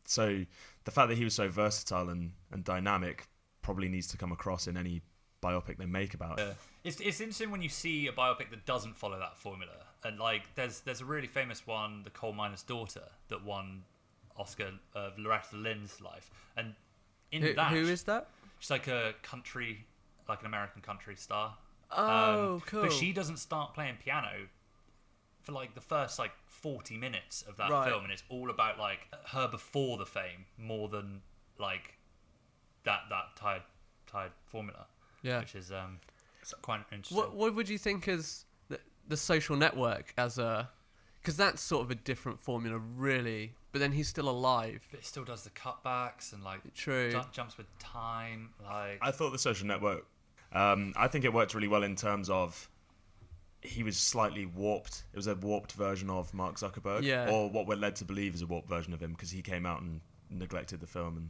So the fact that he was so versatile and dynamic probably needs to come across in any biopic they make about it. It's interesting when you see a biopic that doesn't follow that formula, and like there's a really famous one, The Coal Miner's Daughter, that won Oscar of Loretta Lynn's life, and who is that? She's like a country, like an American country star. Cool. But she doesn't start playing piano for like the first like 40 minutes of that film, and it's all about like her before the fame more than like that tired formula. Yeah, which is quite interesting. What would you think is the Social Network as a... Because that's sort of a different formula, really. But then he's still alive. But it still does the cutbacks and like jumps with time. Like I thought the Social Network. I think it worked really well in terms of he was slightly warped. It was a warped version of Mark Zuckerberg, or what we're led to believe is a warped version of him, because he came out and neglected the film and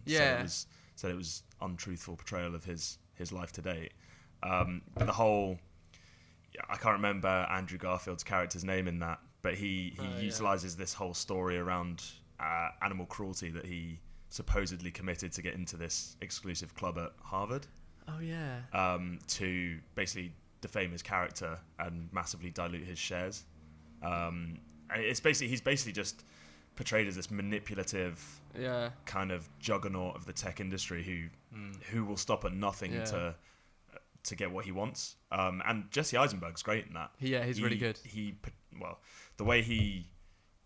said it was untruthful portrayal of his life to date. But the whole... I can't remember Andrew Garfield's character's name in that, but he utilises this whole story around animal cruelty that he supposedly committed to get into this exclusive club at Harvard. Oh, yeah. To basically defame his character and massively dilute his shares. And he's basically just portrayed as this manipulative kind of juggernaut of the tech industry who will stop at nothing to get what he wants. And Jesse Eisenberg's great in that. He's really good. The way he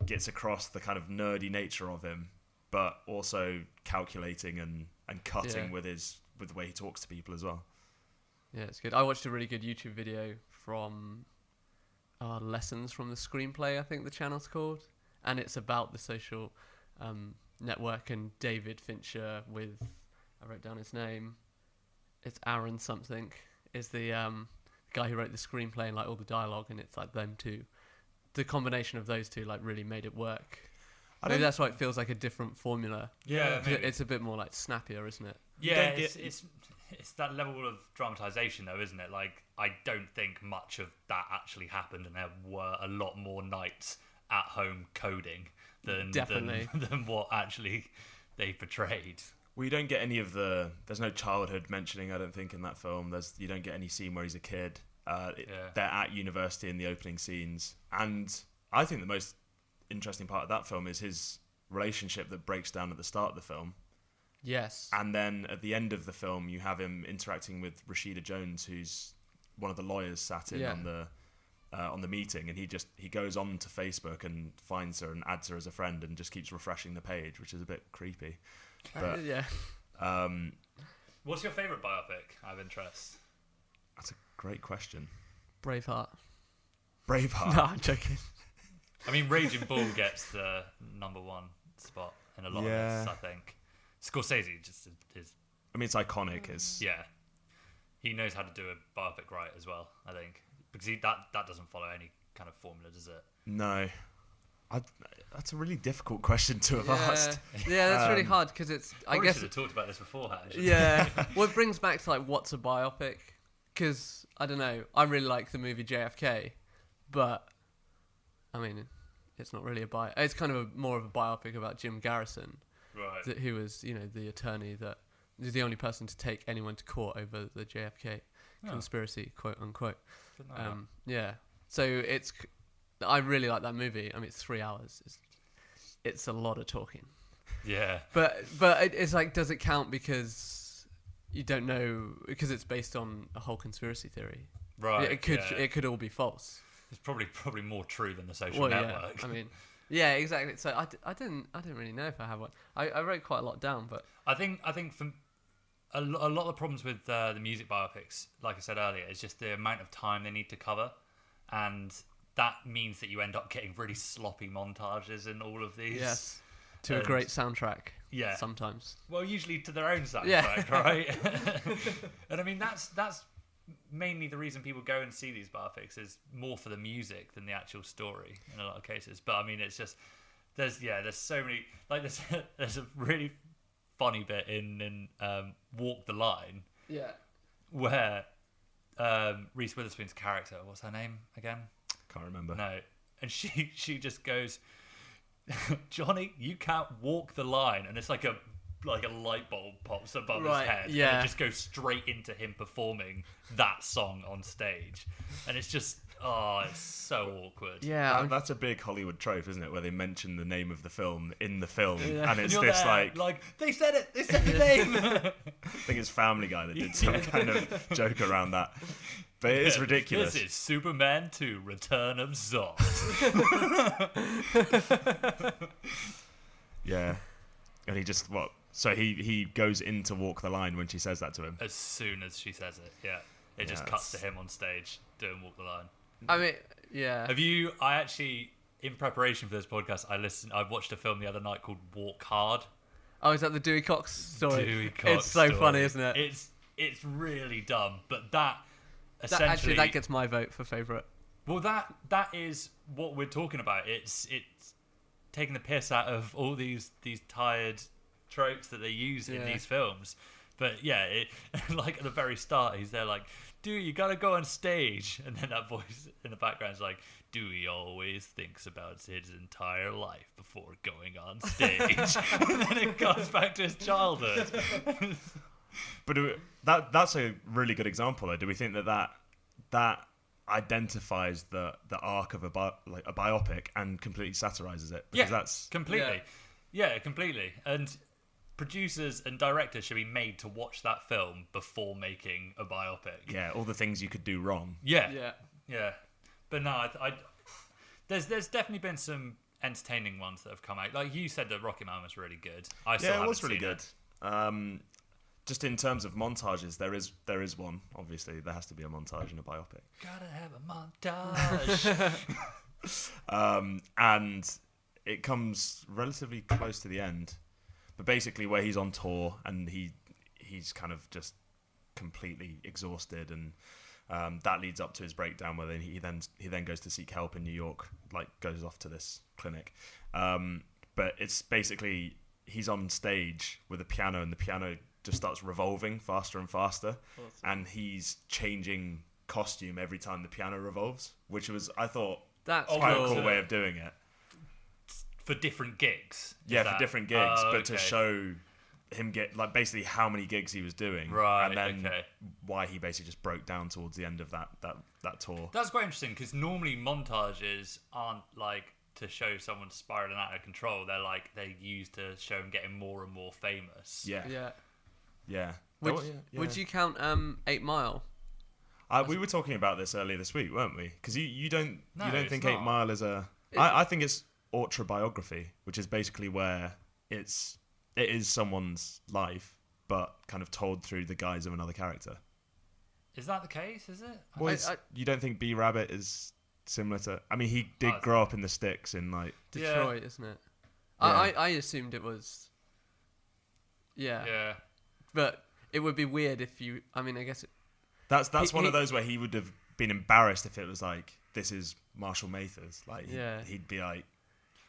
gets across the kind of nerdy nature of him, but also calculating and cutting with the way he talks to people as well. Yeah, it's good. I watched a really good YouTube video from Lessons from the Screenplay, I think the channel's called. And it's about the Social Network and David Fincher with... I wrote down his name. It's Aaron something. Is the guy who wrote the screenplay and like all the dialogue, and it's like them two. The combination of those two like really made it work. Maybe that's why it feels like a different formula. Yeah, it's a bit more like snappier, isn't it? Yeah, it's that level of dramatization though, isn't it? Like I don't think much of that actually happened, and there were a lot more nights at home coding than what actually they portrayed. Well, you don't get any of there's no childhood mentioning, I don't think, in that film. You don't get any scene where he's a kid. They're at university in the opening scenes, and I think the most interesting part of that film is his relationship that breaks down at the start of the film. Yes. And then at the end of the film, you have him interacting with Rashida Jones, who's one of the lawyers sat in on the meeting, and he goes on to Facebook and finds her and adds her as a friend and just keeps refreshing the page, which is a bit creepy. But what's your favourite biopic? I have interest. That's a great question. Braveheart. Braveheart. No, I'm joking. I mean, Raging Bull gets the number one spot in a lot of this, I think. Scorsese just is. I mean, it's iconic. Yeah, he knows how to do a biopic right as well, I think, because that doesn't follow any kind of formula, does it? No. That's a really difficult question to have asked. Yeah, that's really hard because it's. I guess should have talked about this beforehand. Yeah. Well, it brings back to like what's a biopic, because I don't know. I really like the movie JFK, but I mean, it's not really a bio. It's kind of more of a biopic about Jim Garrison, right? Who was, the attorney that was the only person to take anyone to court over the JFK conspiracy, quote unquote. Yeah. So it's. I really like that movie. I mean, it's 3 hours. It's a lot of talking. Yeah. But it's like, does it count because you don't know, because it's based on a whole conspiracy theory? Right. It could all be false. It's probably more true than the Social Network. Yeah. I mean, yeah, exactly. So I didn't really know if I have one. I wrote quite a lot down, but I think from a lot of the problems with the music biopics, like I said earlier, is just the amount of time they need to cover, and that means that you end up getting really sloppy montages in all of these. Yes. To a great soundtrack. Yeah. Sometimes. Well, usually to their own soundtrack, right? And I mean, that's mainly the reason people go and see these biopics, is more for the music than the actual story in a lot of cases. But I mean, it's just there's so many, like there's a really funny bit in Walk the Line. Yeah. Where Reese Witherspoon's character, what's her name again? Can't remember. No. And she just goes, Johnny, you can't walk the line. And it's like a light bulb pops above his head. Yeah. And it just goes straight into him performing that song on stage. And it's just, it's so awkward. Yeah. That's a big Hollywood trope, isn't it? Where they mention the name of the film in the film. Yeah. And it's and this there, like, they said it. They said the name. I think it's Family Guy that did some kind of joke around that. But it is ridiculous. This is Superman 2, Return of Zod. Yeah. And he just, so he goes in to walk the line when she says that to him. As soon as she says it, yeah. It just cuts to him on stage doing Walk the Line. I mean, yeah. I actually, in preparation for this podcast, I watched a film the other night called Walk Hard. Oh, is that the Dewey Cox story? Dewey Cox It's so story. funny, isn't it? It's really dumb, but that essentially... Actually, that gets my vote for favourite. Well, that is what we're talking about. It's taking the piss out of all these tired tropes that they use in these films. But yeah, like at the very start, he's there like, Dewey, you gotta go on stage. And then that voice in the background is like, Dewey always thinks about his entire life before going on stage. And then it goes back to his childhood. But that's a really good example, though. Do we think that identifies the arc of a biopic and completely satirizes it? Because that's completely. Yeah, completely. And producers and directors should be made to watch that film before making a biopic. Yeah, all the things you could do wrong. Yeah. But no, there's definitely been some entertaining ones that have come out. Like you said, that Rocketman was really good. It was really good. Just in terms of montages, there is one. Obviously, there has to be a montage in a biopic. Gotta have a montage. And it comes relatively close to the end, but basically where he's on tour and he's kind of just completely exhausted, and that leads up to his breakdown, where he then goes to seek help in New York, like goes off to this clinic. But it's basically he's on stage with a piano, and the piano just starts revolving faster and faster. Awesome. And he's changing costume every time the piano revolves, which was, I thought, that's quite cool. a cool way of doing it. For different gigs? For different gigs, but to show him get like basically how many gigs he was doing, right? And then why he basically just broke down towards the end of that tour. That's quite interesting because normally montages aren't like to show someone spiraling out of control. They're used to show them getting more and more famous. Yeah. Would you count 8 Mile? We were talking about this earlier this week, weren't we? Because you don't think 8 Mile is a... I think it's autobiography, which is basically where it is someone's life, but kind of told through the guise of another character. Is that the case? Is it? Well, you don't think B Rabbit is similar to... I mean, he did grow up in the sticks in like Detroit, isn't it? Yeah. I assumed it was. Yeah. But it would be weird if you. I mean, I guess. That's one of those where he would have been embarrassed if it was like, this is Marshall Mathers. Like, he'd be like,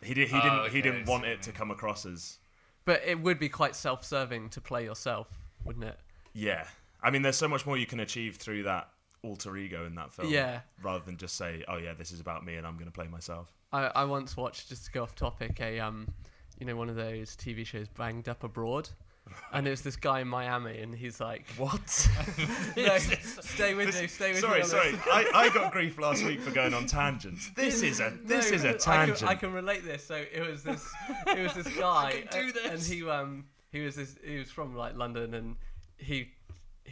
he didn't want it to come across as. But it would be quite self-serving to play yourself, wouldn't it? Yeah, I mean, there's so much more you can achieve through that alter ego in that film. Yeah. Rather than just say, oh yeah, this is about me and I'm going to play myself. I once watched, just to go off topic, one of those TV shows, Banged Up Abroad. And it's this guy in Miami, and he's like, "What? No, stay with me. Sorry. I got grief last week for going on tangents. This is a tangent. I can relate this. So it was this guy, and he was from like London, and he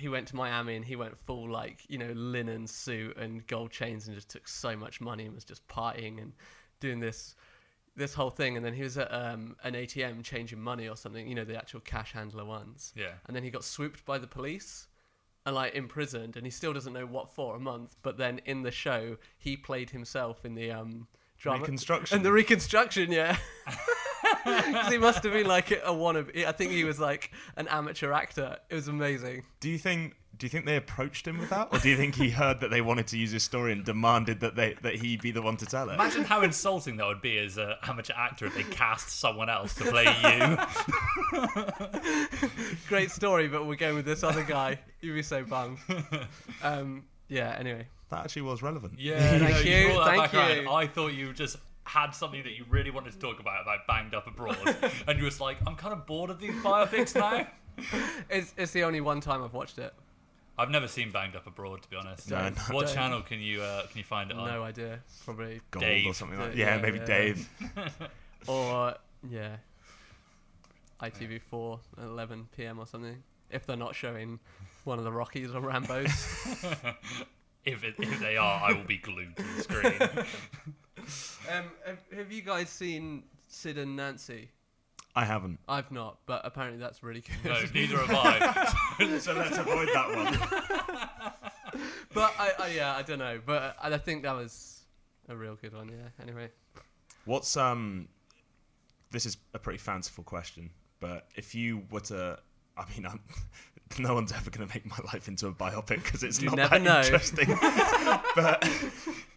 went to Miami, and he went full like linen suit and gold chains, and just took so much money and was just partying and doing this whole thing. And then he was at an ATM changing money or something, the actual cash handler ones. Yeah. And then he got swooped by the police and like imprisoned, and he still doesn't know what for a month. But then in the show, he played himself in the drama reconstruction. And the reconstruction, yeah. Because he must have been like a wannabe. I think he was like an amateur actor. It was amazing. Do you think they approached him with that, or do you think he heard that they wanted to use his story and demanded that he be the one to tell it? Imagine how insulting that would be as an amateur actor if they cast someone else to play you. Great story, but we're going with this other guy. You'd be so bummed. Anyway. That actually was relevant. Yeah, Thank you. I thought you just had something that you really wanted to talk about Banged Up Abroad, and you was like, I'm kind of bored of these biopics now. It's the only one time I've watched it. I've never seen Banged Up Abroad, to be honest. What channel can you find it on? No idea. Probably Gold Dave. or something like that. Yeah, maybe Dave. Or ITV4 at 11 p.m. or something. If they're not showing one of the Rockies or Rambos. If they are, I will be glued to the screen. Have you guys seen Sid and Nancy? I haven't. I've not, but apparently that's really good. No, neither have I. So let's avoid that one. But I don't know. But I think that was a real good one. Yeah. Anyway, what's this is a pretty fanciful question, but if you were to, no one's ever going to make my life into a biopic because it's not that interesting. But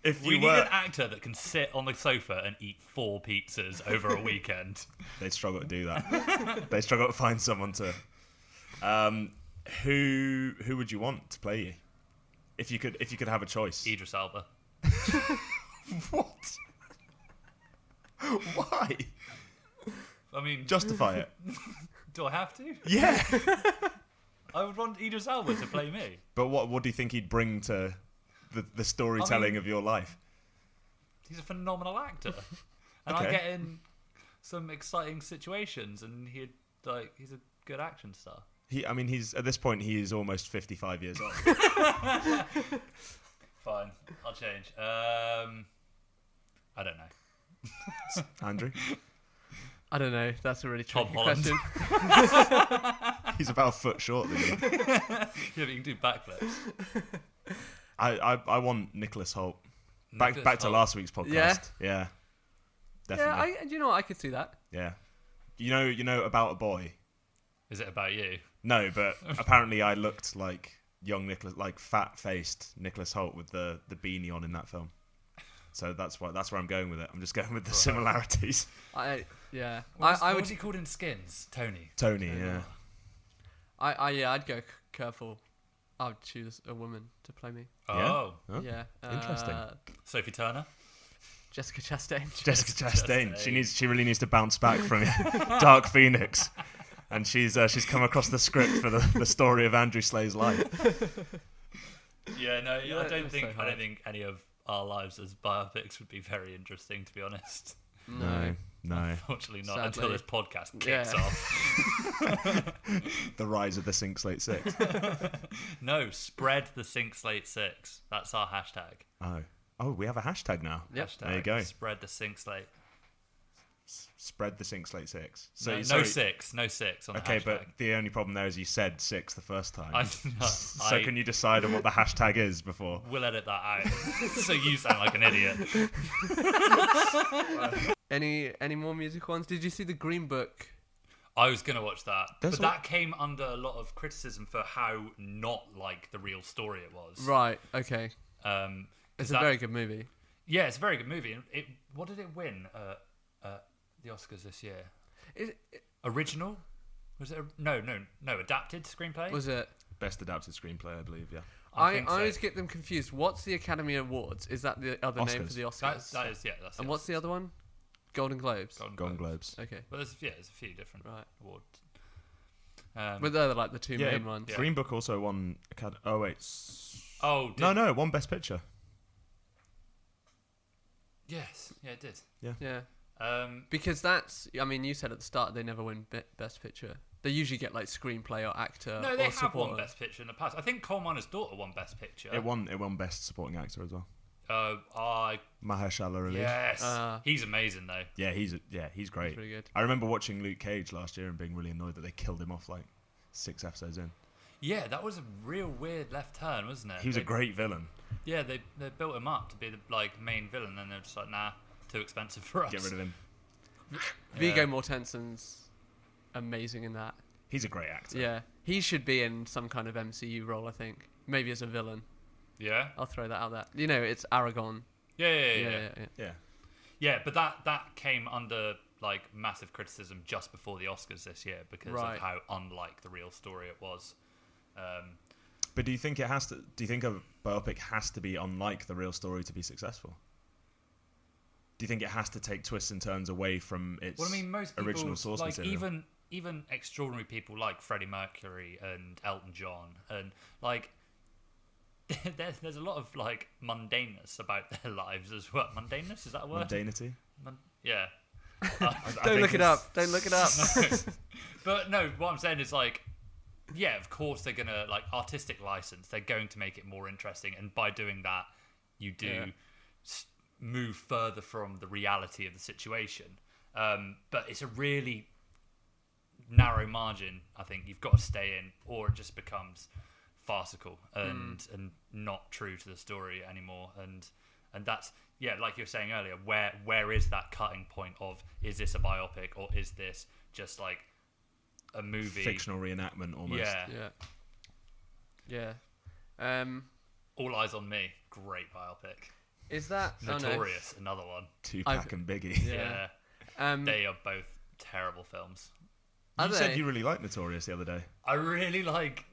if you need an actor that can sit on the sofa and eat 4 pizzas over a weekend. They'd struggle to do that. They struggle to find someone to. Who would you want to play you? If you could have a choice. Idris Elba. What? Why? I mean, justify it. Do I have to? Yeah. I would want Idris Elba to play me. But what do you think he'd bring to the storytelling of your life? He's a phenomenal actor, and I get in some exciting situations, and he's a good action star. He's at this point he is almost 55 years old. Fine, I'll change. I don't know. Andrew? I don't know. That's a really tricky Tom Holland. question. He's about a foot short than you. Yeah, but you can do backflips. I want Nicholas Hoult. Back to last week's podcast. Yeah. Definitely. Yeah, you know what? I could see that. Yeah. You know About a Boy? Is it about you? No, but apparently I looked like young Nicholas, like fat-faced Nicholas Hoult with the beanie on in that film. So that's where I'm going with it. I'm just going with the similarities. What was he called in Skins? Tony, yeah. I'd go careful. I'd choose a woman to play me. Oh. Yeah. Interesting. Sophie Turner? Jessica Chastain. She really needs to bounce back from Dark Phoenix. and she's come across the script for the story of Andrew Slay's life. Yeah, no, I don't think any of our lives as biopics would be very interesting, to be honest. No. Unfortunately not, Sadly. until this podcast kicks off. The rise of the Slate Six. No, spread the Slate Six. That's our hashtag. Oh, we have a hashtag now. Yep. Hashtag There you go. Spread the Slate. Spread the Slate Six. So No six on the hashtag. Okay, but the only problem there is you said 6 the first time. So can you decide on what the hashtag is before? We'll edit that out. So you sound like an idiot. Any more music ones? Did you see the Green Book? I was going to watch that. That's but that came under a lot of criticism for how not like the real story it was. Right, okay. It's a very good movie. Yeah, it's a very good movie. What did it win the Oscars this year? Original? Was it? No. Adapted screenplay? Was it? Best adapted screenplay, I believe, yeah. I always get them confused. What's the Academy Awards? Is that the other name for the Oscars? That is, yeah. That's and what's the other one? Golden Globes. Golden Globes. Okay. Well, there's a few different awards. But they're like the two main ones. Yeah. Green Book also won Oh, wait. No, it won Best Picture. Yes. Yeah, it did. Yeah. Because you said at the start they never win Best Picture. They usually get like screenplay or actor. No, they or have won Best Picture in the past. I think Coal Miner's Daughter won Best Picture. It won Best Supporting Actor as well. Mahershala Ali. Yes, he's amazing though. Yeah, he's great. He's pretty good. I remember watching Luke Cage last year and being really annoyed that they killed him off like 6 episodes in. Yeah, that was a real weird left turn, wasn't it? He was a great villain. Yeah, they built him up to be the main villain, and they're just like, nah, too expensive for us. Get rid of him. Viggo Mortensen's amazing in that. He's a great actor. Yeah, he should be in some kind of MCU role. I think maybe as a villain. Yeah, I'll throw that out there. You know, it's Aragon. Yeah. Yeah, but that came under like massive criticism just before the Oscars this year because of how unlike the real story it was. But do you think it has to? Do you think a biopic has to be unlike the real story to be successful? Do you think it has to take twists and turns away from its most people, original source material? Even extraordinary people like Freddie Mercury and Elton John, and like there's a lot of like mundaneness about their lives as well. Mundaneness, is that a word? Mundanity. Yeah. Don't look it up. Don't look it up. But no, what I'm saying is like, yeah, of course they're gonna like artistic license. They're going to make it more interesting, and by doing that, you do move further from the reality of the situation. But it's a really narrow margin. I think you've got to stay in, or it just becomes farcical and not true to the story anymore. And that's like you were saying earlier. Where is that cutting point of, is this a biopic or is this just like a movie, fictional reenactment almost? Yeah. All Eyes on Me, great biopic. Is that Notorious? Another one. Tupac and Biggie. Yeah. They are both terrible films. You said you really liked Notorious the other day. I really like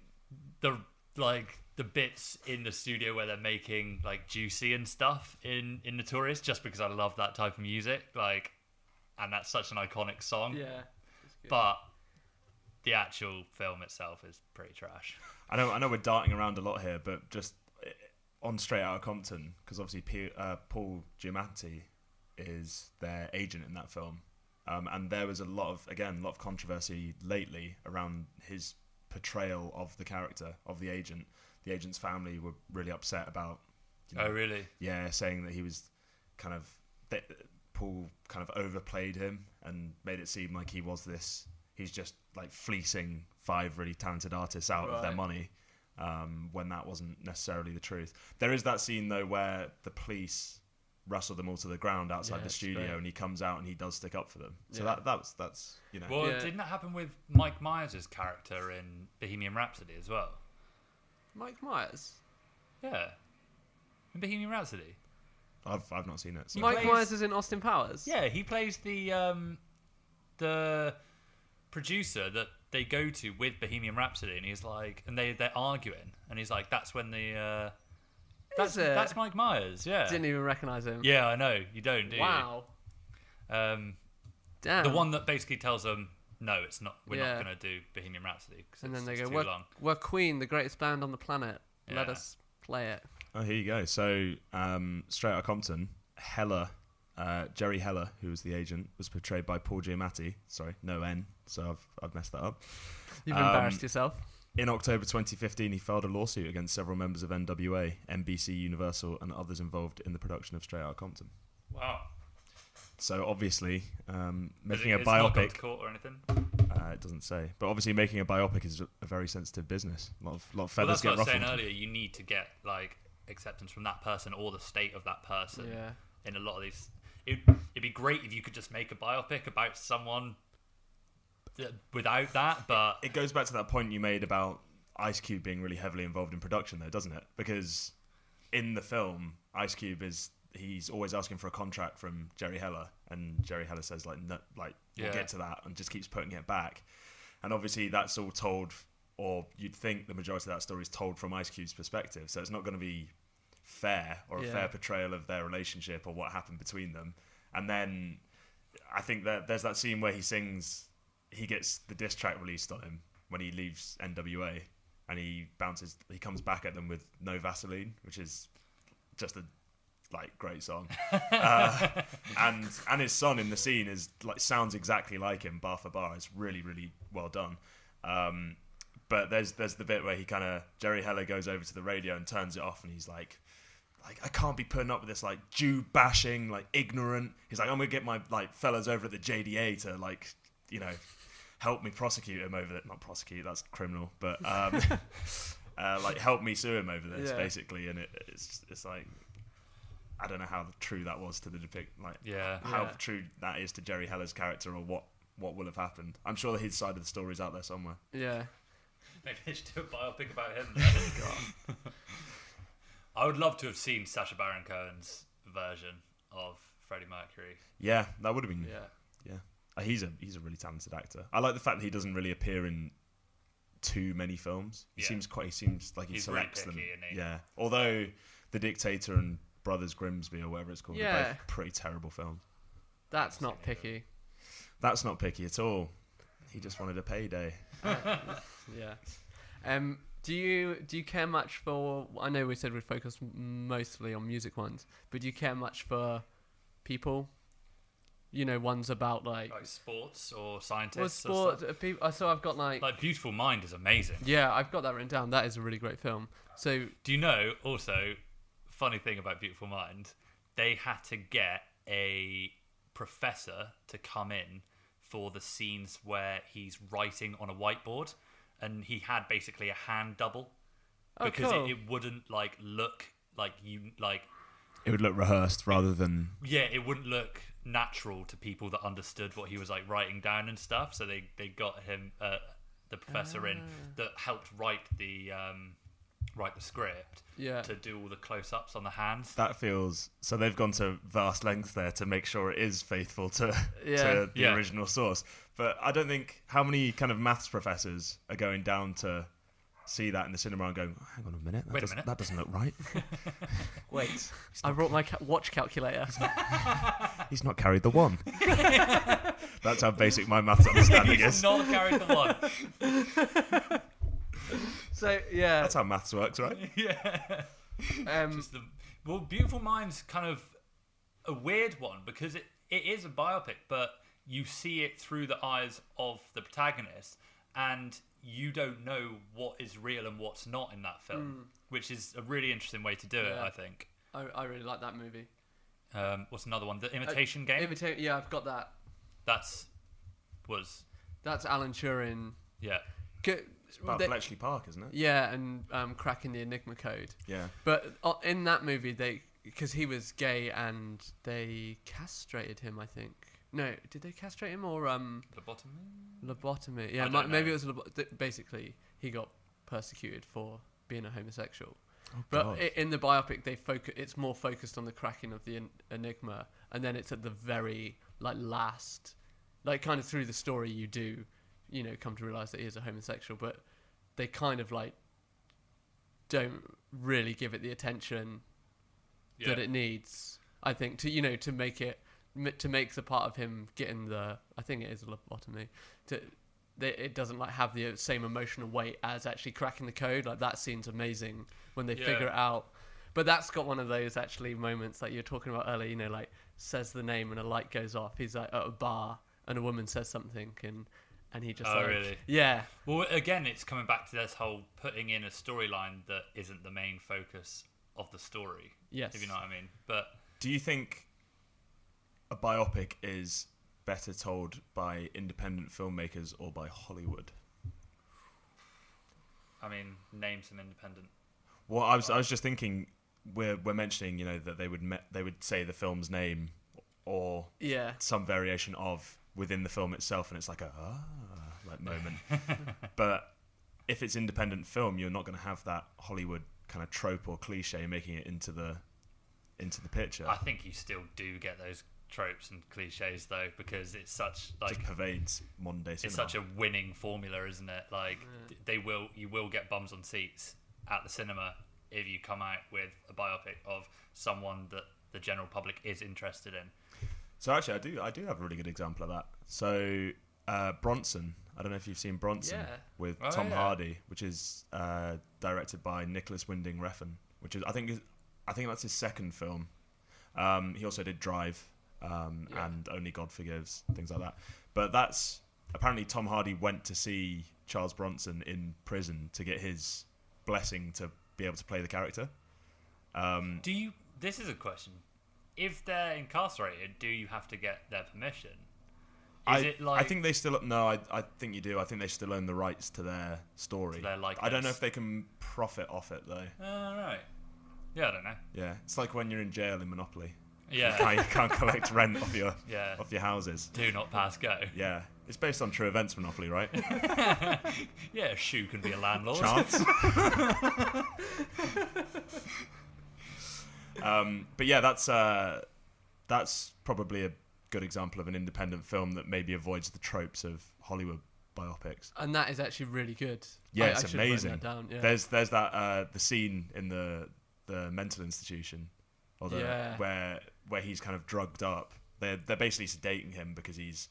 the bits in the studio where they're making like Juicy and stuff in Notorious, just because I love that type of music. Like, and that's such an iconic song. Yeah. But the actual film itself is pretty trash. I know we're darting around a lot here, but just on Straight Outta Compton, because obviously Paul Giamatti is their agent in that film, and there was a lot of controversy lately around his portrayal of the character of the agent. The agent's family were really upset about. Oh, really? Yeah, saying that he was Paul kind of overplayed him and made it seem like he's just like fleecing 5 really talented artists out of their money, when that wasn't necessarily the truth. There is that scene though where the police wrestle them all to the ground outside the studio, and he comes out and he does stick up for them. So that's you know. Well, didn't that happen with Mike Myers' character in Bohemian Rhapsody as well? Mike Myers? Yeah, in Bohemian Rhapsody. I've not seen it. So. Mike Myers is in Austin Powers. Yeah, he plays the producer that they go to with Bohemian Rhapsody, and he's like, and they're arguing, and he's like, that's when the that's Mike Myers. Yeah, Didn't even recognise him. Yeah, I know, you don't, do you? Wow. Damn. The one that basically tells them no, it's not. We're not going to do Bohemian Rhapsody. And then they go, go, we're Queen, the greatest band on the planet. Let us play it. Oh, here you go. So, straight out of Compton, Jerry Heller, who was the agent, was portrayed by Paul Giamatti. Sorry, no N, so I've messed that up. You've embarrassed yourself. In October 2015, he filed a lawsuit against several members of NWA, NBC, Universal, and others involved in the production of Straight Outta Compton. Wow. So obviously, making it's a not gone biopic. to court or anything? It doesn't say, but obviously making a biopic is a very sensitive business. A lot of Well, feathers that's what get I was ruffled. saying earlier. You need to get like acceptance from that person or the state of that person. Yeah. In a lot of these, it'd be great if you could just make a biopic about someone without that. But It goes back to that point you made about Ice Cube being really heavily involved in production, though, doesn't it? Because in the film, Ice Cube he's always asking for a contract from Jerry Heller, and Jerry Heller says we'll get to that, and just keeps putting it back. And obviously that's all told, or you'd think the majority of that story is told from Ice Cube's perspective, so it's not going to be fair or a fair portrayal of their relationship or what happened between them. And then I think that there's that scene where he gets the diss track released on him when he leaves NWA, and he comes back at them with No Vaseline, which is just a great song. And his son in the scene sounds exactly like him, bar for bar. It's really, really well done. But there's the bit where Jerry Heller goes over to the radio and turns it off, and he's like, I can't be putting up with this Jew bashing, ignorant. He's like, I'm gonna get my fellas over at the JDA to help me prosecute him over that. Not prosecute, that's criminal, but help me sue him over this, basically. And it's like, I don't know how true that was to the how true that is to Jerry Heller's character, or what will have happened. I'm sure that his side of the story is out there somewhere. Yeah. Maybe they should do a biopic about him. I would love to have seen Sacha Baron Cohen's version of Freddie Mercury. Yeah, that would have been. Yeah. He's a really talented actor. I like the fact that he doesn't really appear in too many films. He seems like he selects really picky, them. isn't he? Yeah. Although The Dictator and Brothers Grimsby, or whatever it's called, are both pretty terrible films. That's not picky. That's not picky at all. He just wanted a payday. Yeah. Do you care much for? I know we said we'd focus mostly on music ones, but do you care much for people? Ones about like sports or scientists. Well, sports. People. So I've got like Beautiful Mind is amazing. Yeah, I've got that written down. That is a really great film. So do you know also? Funny thing about Beautiful Mind, they had to get a professor to come in for the scenes where he's writing on a whiteboard, and he had basically a hand double because cool. it wouldn't look like you like. It would look rehearsed rather than. Yeah, it wouldn't look natural to people that understood what he was writing down and stuff. So they got him, the professor, in that helped write the script. Yeah. To do all the close-ups on the hands. That feels so. They've gone to vast lengths there to make sure it is faithful to the original source. But I don't think how many kind of maths professors are going down to see that in the cinema and going, oh, hang on a minute, that doesn't look right. Wait, I brought my watch calculator. He's not carried the one. That's how basic my maths understanding is. He's not carried the one. So yeah, that's how maths works, right? Yeah. Beautiful Mind's kind of a weird one because it is a biopic, but you see it through the eyes of the protagonist, and you don't know what is real and what's not in that film, which is a really interesting way to do it, I think. I really like that movie. What's another one? The Imitation Game? Yeah, I've got that. That's Alan Turing. Yeah. It's about Bletchley Park, isn't it? Yeah, and cracking the Enigma code. Yeah. But in that movie, because he was gay and they castrated him, I think. No, did they castrate him or lobotomy? Yeah, maybe it was basically he got persecuted for being a homosexual. Oh, but in the biopic, it's more focused on the cracking of the Enigma, and then it's at the very last, kind of through the story you do. Come to realise that he is a homosexual, but they kind of don't really give it the attention that it needs. I think to make it to make the part of him getting I think it is a lobotomy, it doesn't like have the same emotional weight as actually cracking the code. Like that scene's amazing when they figure it out. But that's got one of those actually moments like you were talking about earlier, you know, like says the name and a light goes off. He's like at a bar and a woman says something and he just really? Yeah. Well, again, it's coming back to this whole putting in a storyline that isn't the main focus of the story. Yes. If you know what I mean. But do you think a biopic is better told by independent filmmakers or by Hollywood? I mean, name some independent. Well, I was just thinking we're mentioning, you know, that they would say the film's name or some variation of within the film itself, and it's like a like moment. But if it's independent film, you're not going to have that Hollywood kind of trope or cliche making it into the picture. I think you still do get those tropes and cliches though, because it's such like just pervades modern day cinema. It's such a winning formula, isn't it? Like you will get bums on seats at the cinema if you come out with a biopic of someone that the general public is interested in. So actually, I do have a really good example of that. So Bronson, I don't know if you've seen Bronson with Tom Hardy, which is directed by Nicholas Winding Refn, which is I think that's his second film. He also did Drive and Only God Forgives, things like that. But that's apparently Tom Hardy went to see Charles Bronson in prison to get his blessing to be able to play the character. This is a question. If they're incarcerated, do you have to get their permission? I think they still... No, I think you do. I think they still own the rights to their story. I don't know if they can profit off it, though. Right. Yeah, I don't know. Yeah, it's like when you're in jail in Monopoly. Yeah. You can't collect rent off your houses. Do not pass go. Yeah. It's based on true events, Monopoly, right? Yeah, a shoe can be a landlord. Chance. But yeah, that's probably a good example of an independent film that maybe avoids the tropes of Hollywood biopics. And that is actually really good. Yeah, it's amazing. That down, yeah. There's that the scene in the mental institution, or where he's kind of drugged up. They're basically sedating him because he's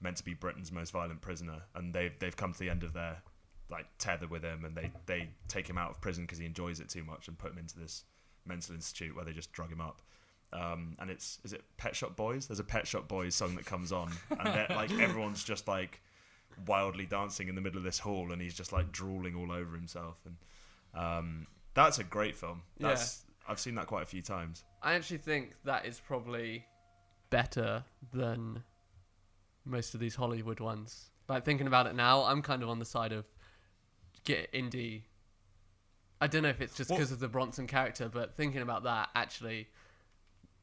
meant to be Britain's most violent prisoner, and they've come to the end of their like tether with him, and they take him out of prison because he enjoys it too much and put him into this mental institute where they just drug him up. And is it Pet Shop Boys? There's a Pet Shop Boys song that comes on, and like everyone's just like wildly dancing in the middle of this hall, and he's just like drooling all over himself. And that's a great film. I've seen that quite a few times. I actually think that is probably better than most of these Hollywood ones. Like thinking about it now, I'm kind of on the side of get indie. I don't know if it's just because of the Bronson character, but thinking about that, actually,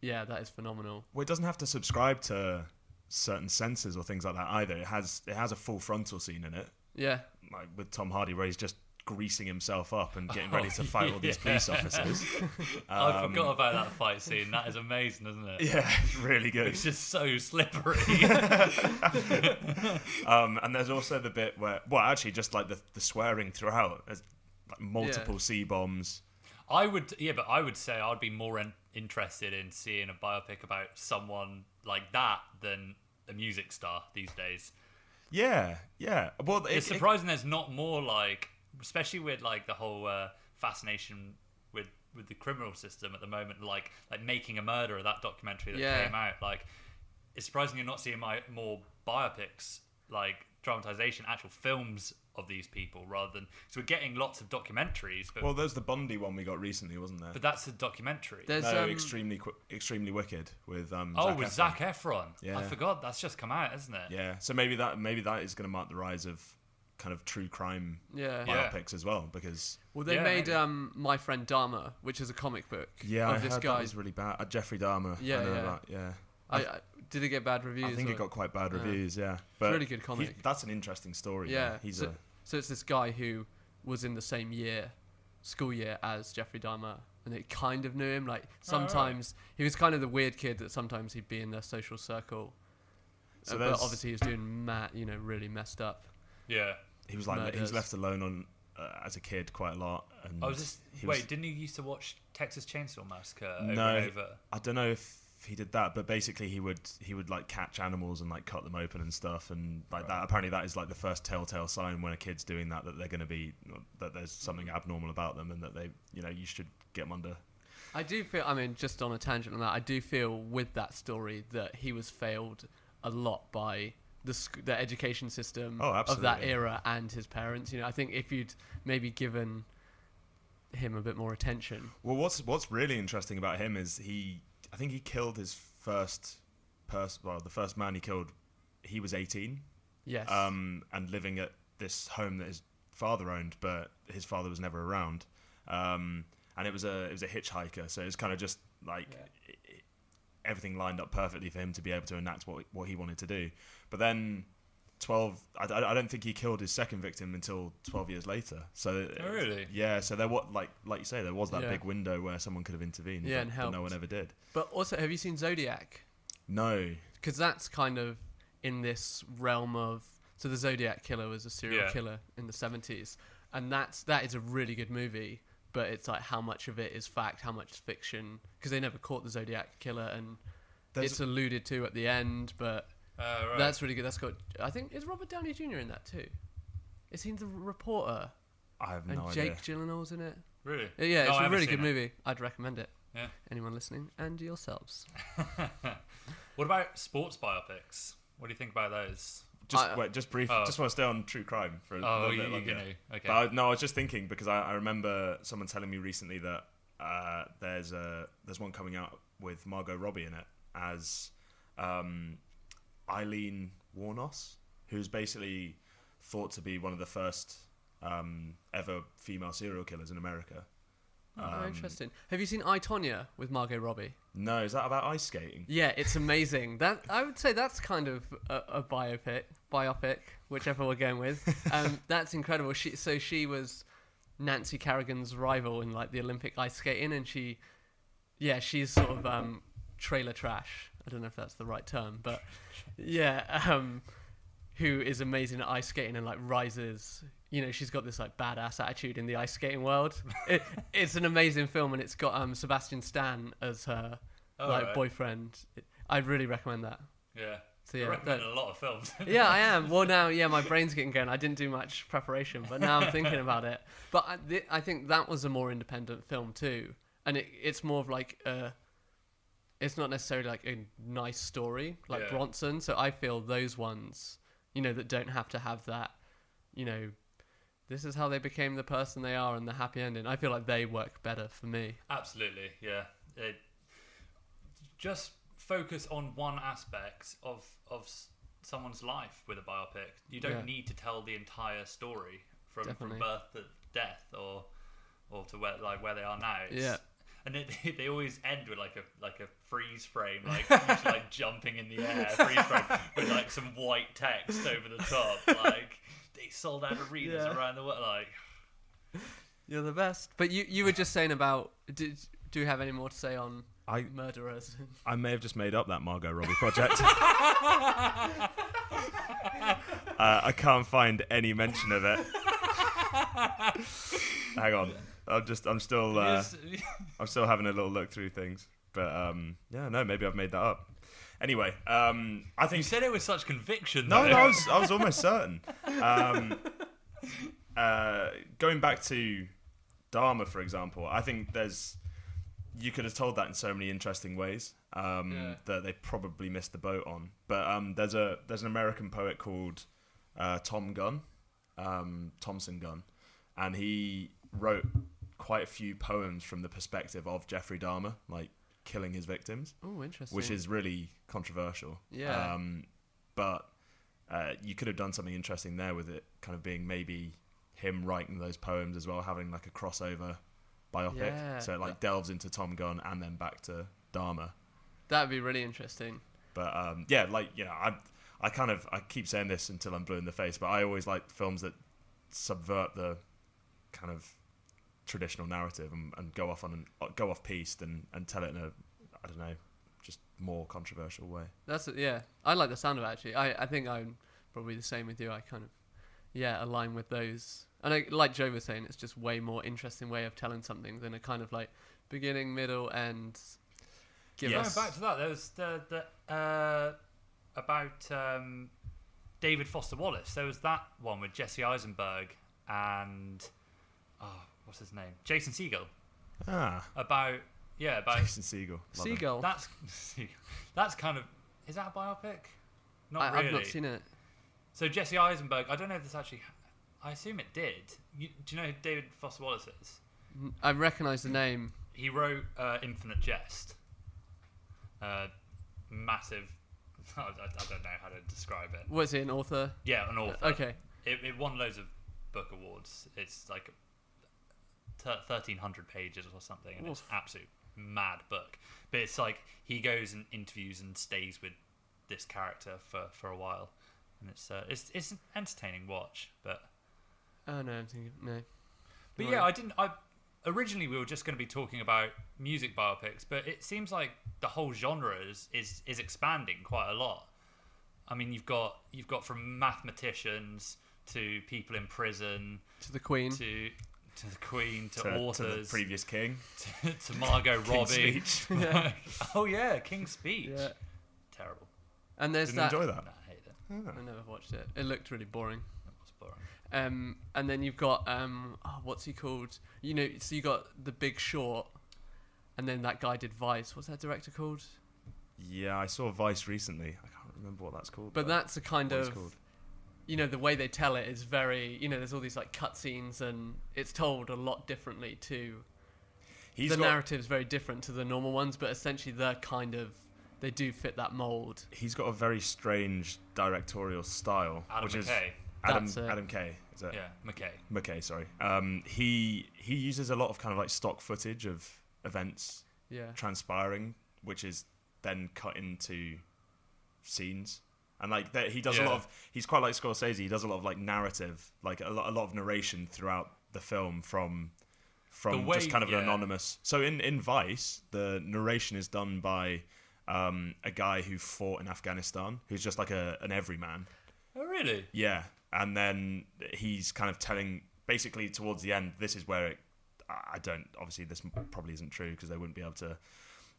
yeah, that is phenomenal. Well, it doesn't have to subscribe to certain censors or things like that either. It has a full frontal scene in it. Yeah. Like with Tom Hardy, where he's just greasing himself up and getting ready to fight all these police officers. I forgot about that fight scene. That is amazing, isn't it? Yeah, it's really good. It's just so slippery. And there's also the bit where, well, actually, just like the swearing throughout. There's like multiple C-bombs. I would say I'd be more interested in seeing a biopic about someone like that than a music star these days. Yeah. Well, it's surprising there's not more like, especially with like the whole fascination with the criminal system at the moment, like Making a Murderer, that documentary that came out. Like, it's surprising you're not seeing more biopics, like dramatization, actual films of these people, rather than, so we're getting lots of documentaries. But, well, there's the Bundy one we got recently, wasn't there? But that's a documentary. There's Extremely Wicked with Zac Efron. Yeah. I forgot that's just come out, isn't it? Yeah. So maybe that is going to mark the rise of kind of true crime biopics as well, because they made My Friend Dahmer, which is a comic book. Yeah, I heard that was really bad. Jeffrey Dahmer. Did it get bad reviews? I think it got quite bad reviews. Yeah, but it's a really good comic. That's an interesting story. Yeah, so it's this guy who was in the same school year as Jeffrey Dahmer, and they kind of knew him. Like sometimes he was kind of the weird kid that sometimes he'd be in their social circle, but obviously he was doing really messed up. Yeah. He was left alone on as a kid quite a lot. And didn't you used to watch Texas Chainsaw Massacre over no, and over? I don't know if he did that, but basically he would like catch animals and like cut them open and stuff, and like that. Apparently, that is like the first telltale sign when a kid's doing that they're going to be that there's something abnormal about them, and that they you should get them under. I do feel, I mean, just on a tangent on that, I do feel with that story that he was failed a lot by the education system of that era and his parents. I think if you'd maybe given him a bit more attention. Well, what's really interesting about him is I think he killed his first person. Well, the first man he killed, he was 18. Yes. And living at this home that his father owned, but his father was never around. And it was a hitchhiker, so it was kind of just like everything lined up perfectly for him to be able to enact what he wanted to do. But then I don't think he killed his second victim until 12 years later. So really? Yeah. So there like you say, there was that big window where someone could have intervened. Yeah, but no one ever did. But also, have you seen Zodiac? No. Because that's kind of in this realm of. So the Zodiac killer was a serial killer in the 70s, and that is a really good movie. But it's like how much of it is fact, how much is fiction? Because they never caught the Zodiac killer, and it's alluded to at the end. But right. That's really good. That's got. I think is Robert Downey Jr. in that too. Is he the reporter? I have no idea. And Jake idea. Gyllenhaal's in it. Really? Yeah, it's a really good movie. I'd recommend it. Yeah. Anyone listening and yourselves. What about sports biopics? What do you think about those? Just brief. Just want to stay on true crime for a little bit longer. Okay. But I was just thinking because I remember someone telling me recently that there's one coming out with Margot Robbie in it as Eileen Wuornos, who's basically thought to be one of the first ever female serial killers in America. Interesting. Have you seen I, Tonya with Margot Robbie? No, is that about ice skating? Yeah, it's amazing. That I would say that's kind of a biopic, whichever we're going with. That's incredible. She was Nancy Kerrigan's rival in like the Olympic ice skating, and she's sort of trailer trash. I don't know if that's the right term, but who is amazing at ice skating and like rises. She's got this like badass attitude in the ice skating world. It's an amazing film, and it's got Sebastian Stan as her boyfriend. I'd really recommend that. Yeah. So I recommend a lot of films. Yeah, I am. Well, now, my brain's getting going. I didn't do much preparation, but now I'm thinking about it. But I think that was a more independent film too, and it's more of like it's not necessarily like a nice story like Bronson. So I feel those ones, that don't have to have that, this is how they became the person they are and the happy ending. I feel like they work better for me. Absolutely, yeah. Just focus on one aspect of someone's life with a biopic. You don't need to tell the entire story from birth to death or to where they are now. And they always end with like a freeze frame, usually like jumping in the air, freeze frame with like some white text over the top, like they sold out arenas around the world. Like, you're the best. But you were just saying about. Do you have any more to say on murderers? I may have just made up that Margot Robbie project. I can't find any mention of it. Hang on. I'm still having a little look through things, but maybe I've made that up. Anyway, I think you said it with such conviction. No, I was almost certain. Going back to Dahmer, for example, I think you could have told that in so many interesting ways that they probably missed the boat on. But there's an American poet called Thomson Gunn, and he wrote quite a few poems from the perspective of Jeffrey Dahmer, like killing his victims. Oh, interesting. Which is really controversial. Yeah. But you could have done something interesting there with it kind of being maybe him writing those poems as well, having like a crossover biopic. Yeah. So it delves into Tom Gunn and then back to Dahmer. That'd be really interesting. But I keep saying this until I'm blue in the face, but I always like films that subvert the kind of traditional narrative and go off piste and tell it in a, I don't know, just more controversial way. I like the sound of it, actually. I think I'm probably the same with you. I kind of align with those, and like Joe was saying, it's just way more interesting way of telling something than a kind of like beginning, middle, end Give us. Going back to that, there was the about David Foster Wallace. There was that one with Jesse Eisenberg and what's his name? Jason Segel. About Jason Segel. Segel. That's kind of, is that a biopic? Not really. I've not seen it. So Jesse Eisenberg, I don't know if this actually. I assume it did. Do you know who David Foster Wallace is? I recognise the name. He wrote Infinite Jest. Massive. I don't know how to describe it. Was he an author? Yeah, an author. Okay. It won loads of book awards. It's like 1,300 pages or something, and it's absolute mad book. But it's like he goes and interviews and stays with this character for a while, and it's an entertaining watch. But no, I'm thinking no. But yeah, originally we were just going to be talking about music biopics, but it seems like the whole genre is expanding quite a lot. I mean, you've got from mathematicians to people in prison to the Queen to the Queen to authors to the previous king to Margot Robbie. King's Speech. Yeah. Oh yeah, King's Speech. Yeah. Terrible. And there's Didn't enjoy that. No, I hate it. I never watched it. It looked really boring. It was boring. And then you've got what's he called? You know, so you got The Big Short, and then that guy did Vice. What's that director called? Yeah, I saw Vice recently. I can't remember what that's called. But that's a kind what it's of, called. you know, the way they tell it is very, you know, there's all these like cutscenes, and it's told a lot differently too. The narrative's very different to the normal ones, but essentially they do fit that mold. He's got a very strange directorial style, which is Adam Kay. Is it? Yeah, Mckay. Mckay, sorry. He uses a lot of kind of like stock footage of events transpiring, which is then cut into scenes. And like he does a lot of, he's quite like Scorsese. He does a lot of like narrative, like a lot of narration throughout the film from just kind of an anonymous. So in Vice, the narration is done by a guy who fought in Afghanistan, who's just like an everyman. Oh really? Yeah, and then he's kind of telling, basically towards the end, this is where obviously this probably isn't true because they wouldn't be able to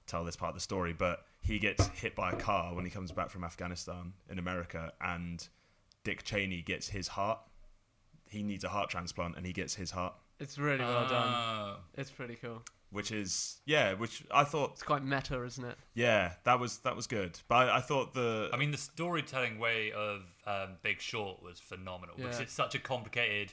tell this part of the story, but he gets hit by a car when he comes back from Afghanistan in America, and Dick Cheney gets his heart. He needs a heart transplant, and he gets his heart. It's really well done. It's pretty cool. Which I thought... It's quite meta, isn't it? Yeah, that was good. But I thought the storytelling way of Big Short was phenomenal because it's such a complicated,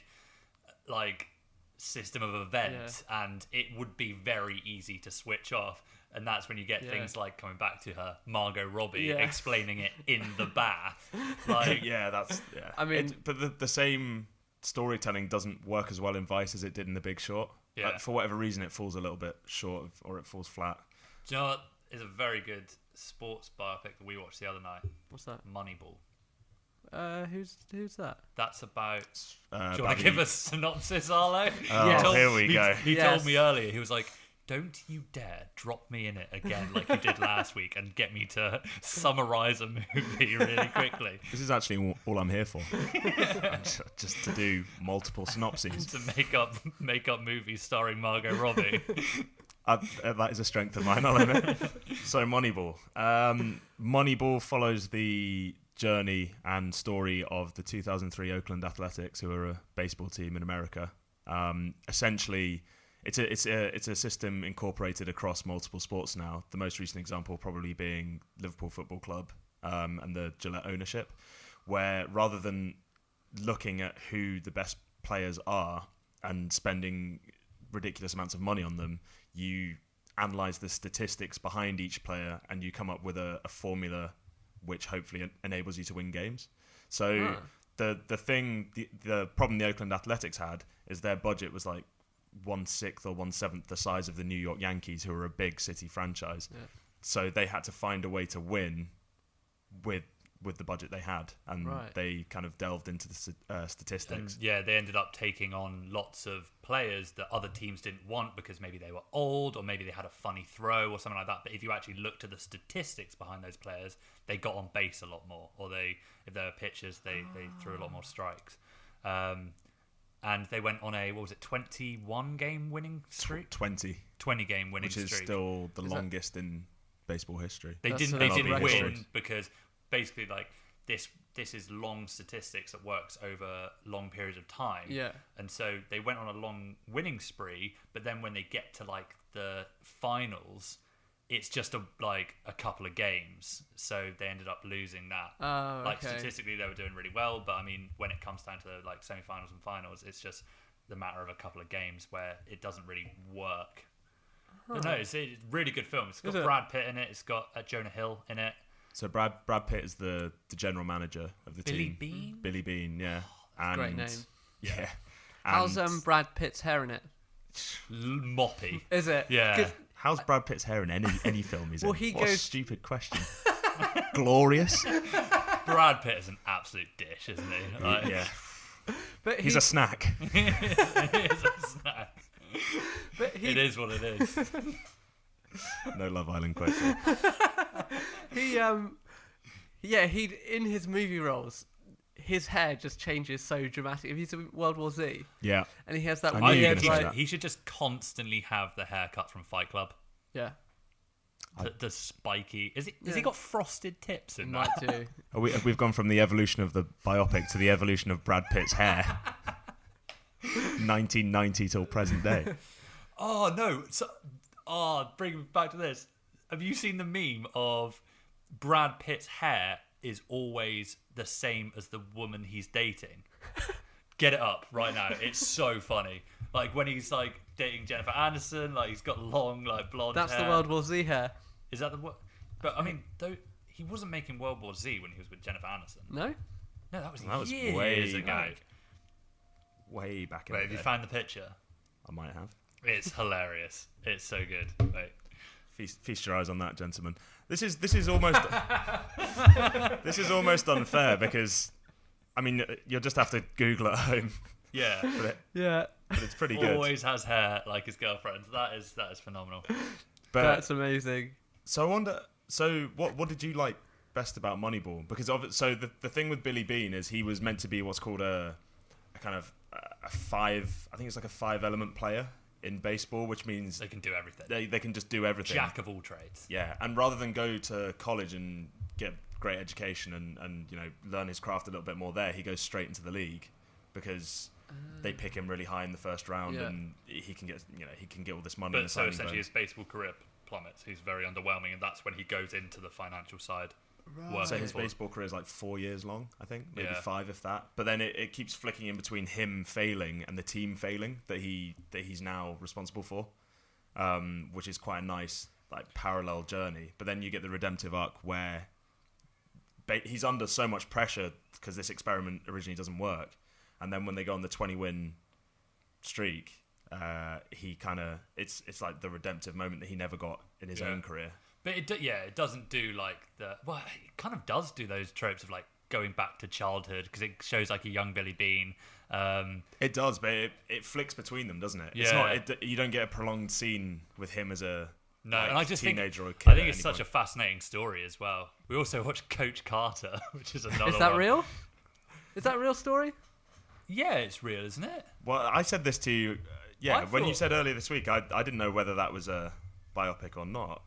like, system of events, and it would be very easy to switch off. And that's when you get things like coming back to her, Margot Robbie, explaining it in the bath. Like, I mean, but the same storytelling doesn't work as well in Vice as it did in The Big Short. Yeah. For whatever reason, it falls a little bit short or it falls flat. Do you know what is a very good sports biopic that we watched the other night? What's that? Moneyball. Who's that? That's about... do you want to give us a synopsis, Arlo? Here we go. He told me earlier, he was like, don't you dare drop me in it again like you did last week and get me to summarise a movie really quickly. This is actually all I'm here for. Just to do multiple synopses. To make up movies starring Margot Robbie. That is a strength of mine, I'll admit. So Moneyball. Moneyball follows the journey and story of the 2003 Oakland Athletics, who are a baseball team in America. Essentially... It's a system incorporated across multiple sports now. The most recent example probably being Liverpool Football Club and the Gillette ownership, where rather than looking at who the best players are and spending ridiculous amounts of money on them, you analyse the statistics behind each player and you come up with a formula which hopefully enables you to win games. So the problem the Oakland Athletics had is their budget was like 1/6 or 1/7 the size of the New York Yankees, who are a big city franchise. So they had to find a way to win with the budget they had, and they kind of delved into the statistics. And they ended up taking on lots of players that other teams didn't want because maybe they were old or maybe they had a funny throw or something like that. But if you actually looked at the statistics behind those players, they got on base a lot more, or if they were pitchers, they threw a lot more strikes. And they went on a 21 game winning streak? 20 game winning streak. Which is still the longest in baseball history. They That's didn't MLB win history. because basically like this is long statistics that works over long periods of time. Yeah. And so they went on a long winning spree, but then when they get to like the finals, it's just a couple of games. So they ended up losing that. Oh, Like okay. statistically they were doing really well, but I mean when it comes down to like semi-finals and finals, it's just the matter of a couple of games where it doesn't really work. But no, it's a really good film. It's got Brad Pitt in it. It's got Jonah Hill in it. So Brad Pitt is the general manager of the team. Bean? Billy Bean, yeah. a great name. Yeah. How's And Brad Pitt's hair in it? Moppy. Is it? Yeah. 'Cause- how's Brad Pitt's hair in any film he's Well, in? he What a goes- stupid question. Glorious. Brad Pitt is an absolute dish, isn't he? Like, Yeah. But He's a snack. it is a snack. But he, It is what it is. No Love Island question. he in his movie roles, his hair just changes so dramatically. If he's in World War Z, Yeah. and he has that I knew you were weird, gonna say like, that. He should just constantly have the haircut from Fight Club. yeah, The spiky. Has he Yeah. got frosted tips he in might that? do. We've gone from the evolution of the biopic to the evolution of Brad Pitt's hair. 1990 till present day. Oh no! Bring me back to this. Have you seen the meme of Brad Pitt's hair is always the same as the woman he's dating? Get it up right now. It's so funny. Like when he's like dating Jennifer Aniston, like he's got long like blonde That's hair. the World War Z hair. Is that the what? But I mean, though he wasn't making World War Z when he was with Jennifer Aniston. No, No, that was That years was way ago. back. Way back in Wait, the have you day. found the picture? I might have. It's hilarious. It's so good. Wait. Feast your eyes on that, gentlemen. This is almost this is almost unfair because I mean you'll just have to Google at home, Yeah. yeah, but it's pretty good. Always has hair like his girlfriend. That is phenomenal. But that's amazing. so I wonder. So what did you like best about Moneyball? Because so the thing with Billy Bean is he was meant to be what's called a kind of a five. I think it's like a 5-element player in baseball, which means They can do everything. they can just do everything. Jack of all trades. Yeah, and rather than go to college and get great education and learn his craft a little bit more there, he goes straight into the league because they pick him really high in the first round Yeah. and he can get all this money. in the But so signing essentially bonus. his baseball career plummets. He's very underwhelming, and that's when he goes into the financial side. Right. So his for- baseball career is like 4 years long, I think, maybe Yeah. 5 if that. But then it keeps flicking in between him failing and the team failing that he's now responsible for, which is quite a nice like parallel journey. But then you get the redemptive arc where he's under so much pressure because this experiment originally doesn't work, and then when they go on the 20-win streak, he kind of it's like the redemptive moment that he never got in his own career. But it doesn't do like it kind of does do those tropes of like going back to childhood because it shows like a young Billy Bean. It does, but it flicks between them, doesn't it? Yeah. It's not. You don't get a prolonged scene with him as a No, like, and I just teenager or think kid. I think at it's any such a point. fascinating story as well. We also watched Coach Carter, which is another. Is that one. real? Is that a real story? Yeah, it's real, isn't it? Well, I said this to you. I When you thought- said earlier this week, I didn't know whether that was a biopic or not.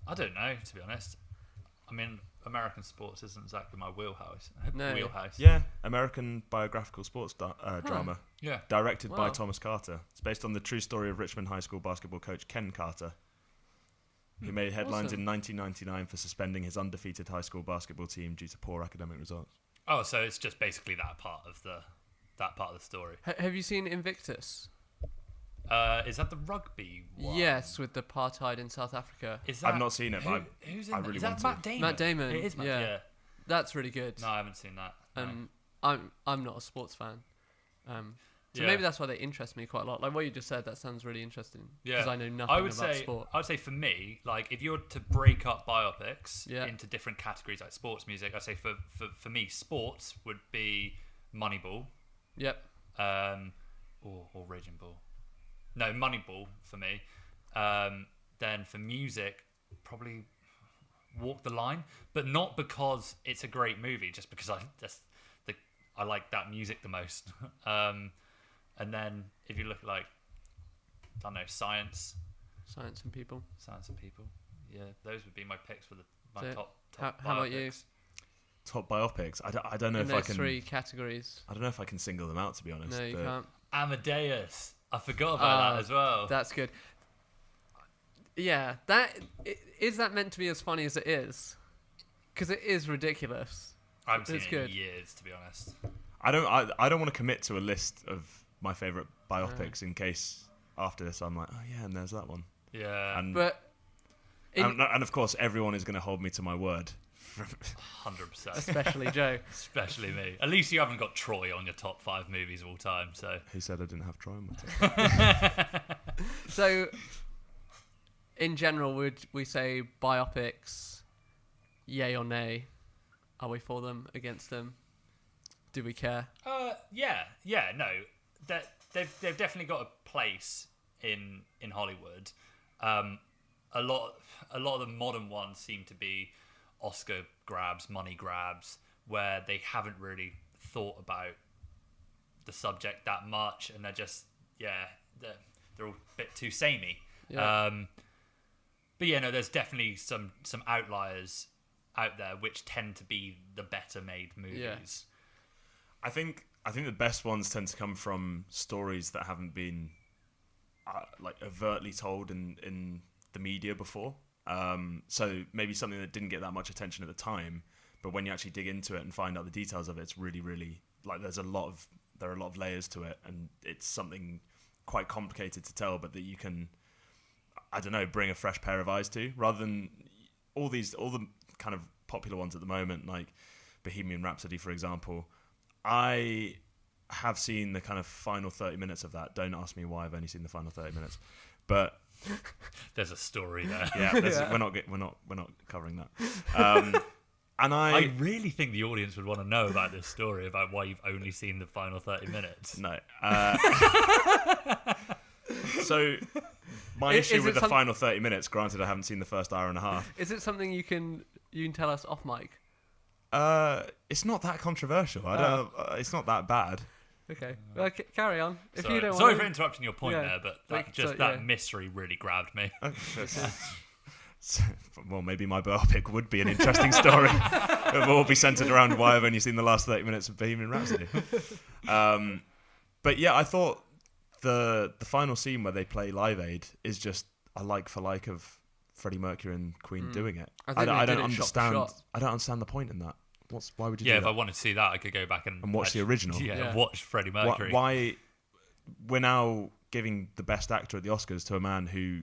I don't know, to be honest. I mean, American sports isn't exactly my wheelhouse. No. Yeah, American biographical sports drama, Yeah. directed by Wow. Thomas Carter. It's based on the true story of Richmond High School basketball coach Ken Carter, who made headlines Awesome. in 1999 for suspending his undefeated high school basketball team due to poor academic results. Oh, so it's just basically that part of the story. Have you seen Invictus? Is that the rugby one? Yes, with the apartheid in South Africa. Is that, I've not seen it, but who's in I that? really Is that want Matt to. Damon? Matt Damon, It is Matt. yeah. Yeah. That's really good. No, I haven't seen that. No. I'm not a sports fan. So Yeah. maybe that's why they interest me quite a lot. Like what you just said, that sounds really interesting. Yeah, Because I know nothing I would about say, sport. I would say for me, like if you're to break up biopics Yeah. into different categories like sports, music, I'd say for me, sports would be Moneyball, Yep. or Raging Bull. No, Moneyball for me. Then for music, probably Walk the Line, but not because it's a great movie, just because I like that music the most. And then if you look at like, I don't know, Science Science and People. and People. yeah, those would be my picks for my So, top how about you? biopics. Top biopics. I don't know In if I those can. 3 categories. I don't know if I can single them out, to be honest. No, you but can't. Amadeus. I forgot about that as well. That's good. Yeah, is that meant to be as funny as it is? Because it is ridiculous. I haven't seen It's it good. in years, to be honest. I don't want to commit to a list of my favourite biopics in case after this I'm like, oh yeah, and there's that one. Yeah. And but of course everyone is going to hold me to my word. 100%. especially Joe. Especially me. At least you haven't got Troy on your top 5 movies of all time, so... Who said I didn't have Troy on my top? So, in general, would we say biopics, yay or nay? Are we for them, against them? Do we care? Yeah, no. They've definitely got a place in Hollywood. A lot of the modern ones seem to be Oscar grabs, money grabs, where they haven't really thought about the subject that much, and they're just they're all a bit too samey. Yeah. But yeah, no, there's definitely some outliers out there which tend to be the better made movies. Yeah. I think the best ones tend to come from stories that haven't been like overtly told in the media before. So maybe something that didn't get that much attention at the time, but when you actually dig into it and find out the details of it, it's really, really like there are a lot of layers to it, and it's something quite complicated to tell, but that you can, I don't know, bring a fresh pair of eyes to, rather than all the kind of popular ones at the moment, like Bohemian Rhapsody, for example. I have seen the kind of final 30 minutes of that. Don't ask me why I've only seen the final 30 minutes, but there's a story there. Yeah, we're not covering that. And I really think the audience would want to know about this story, about why you've only seen the final 30 minutes. No. So my issue with the final 30 minutes, granted I haven't seen the first hour and a half. Is it something you can tell us off mic? It's not that controversial. It's not that bad. Okay, well, carry on. If Sorry. you don't Sorry want for interrupting your point there, but that mystery really grabbed me. Well, maybe my biopic would be an interesting story. It will all be centered around why I've only seen the last 30 minutes of Bohemian Rhapsody. But yeah, I thought the final scene where they play Live Aid is just a like for like of Freddie Mercury and Queen doing it. I don't understand. I don't understand the point in that. Why would you do that? Yeah, if I wanted to see that, I could go back and watch the original. Yeah, watch Freddie Mercury. Why we're now giving the best actor at the Oscars to a man who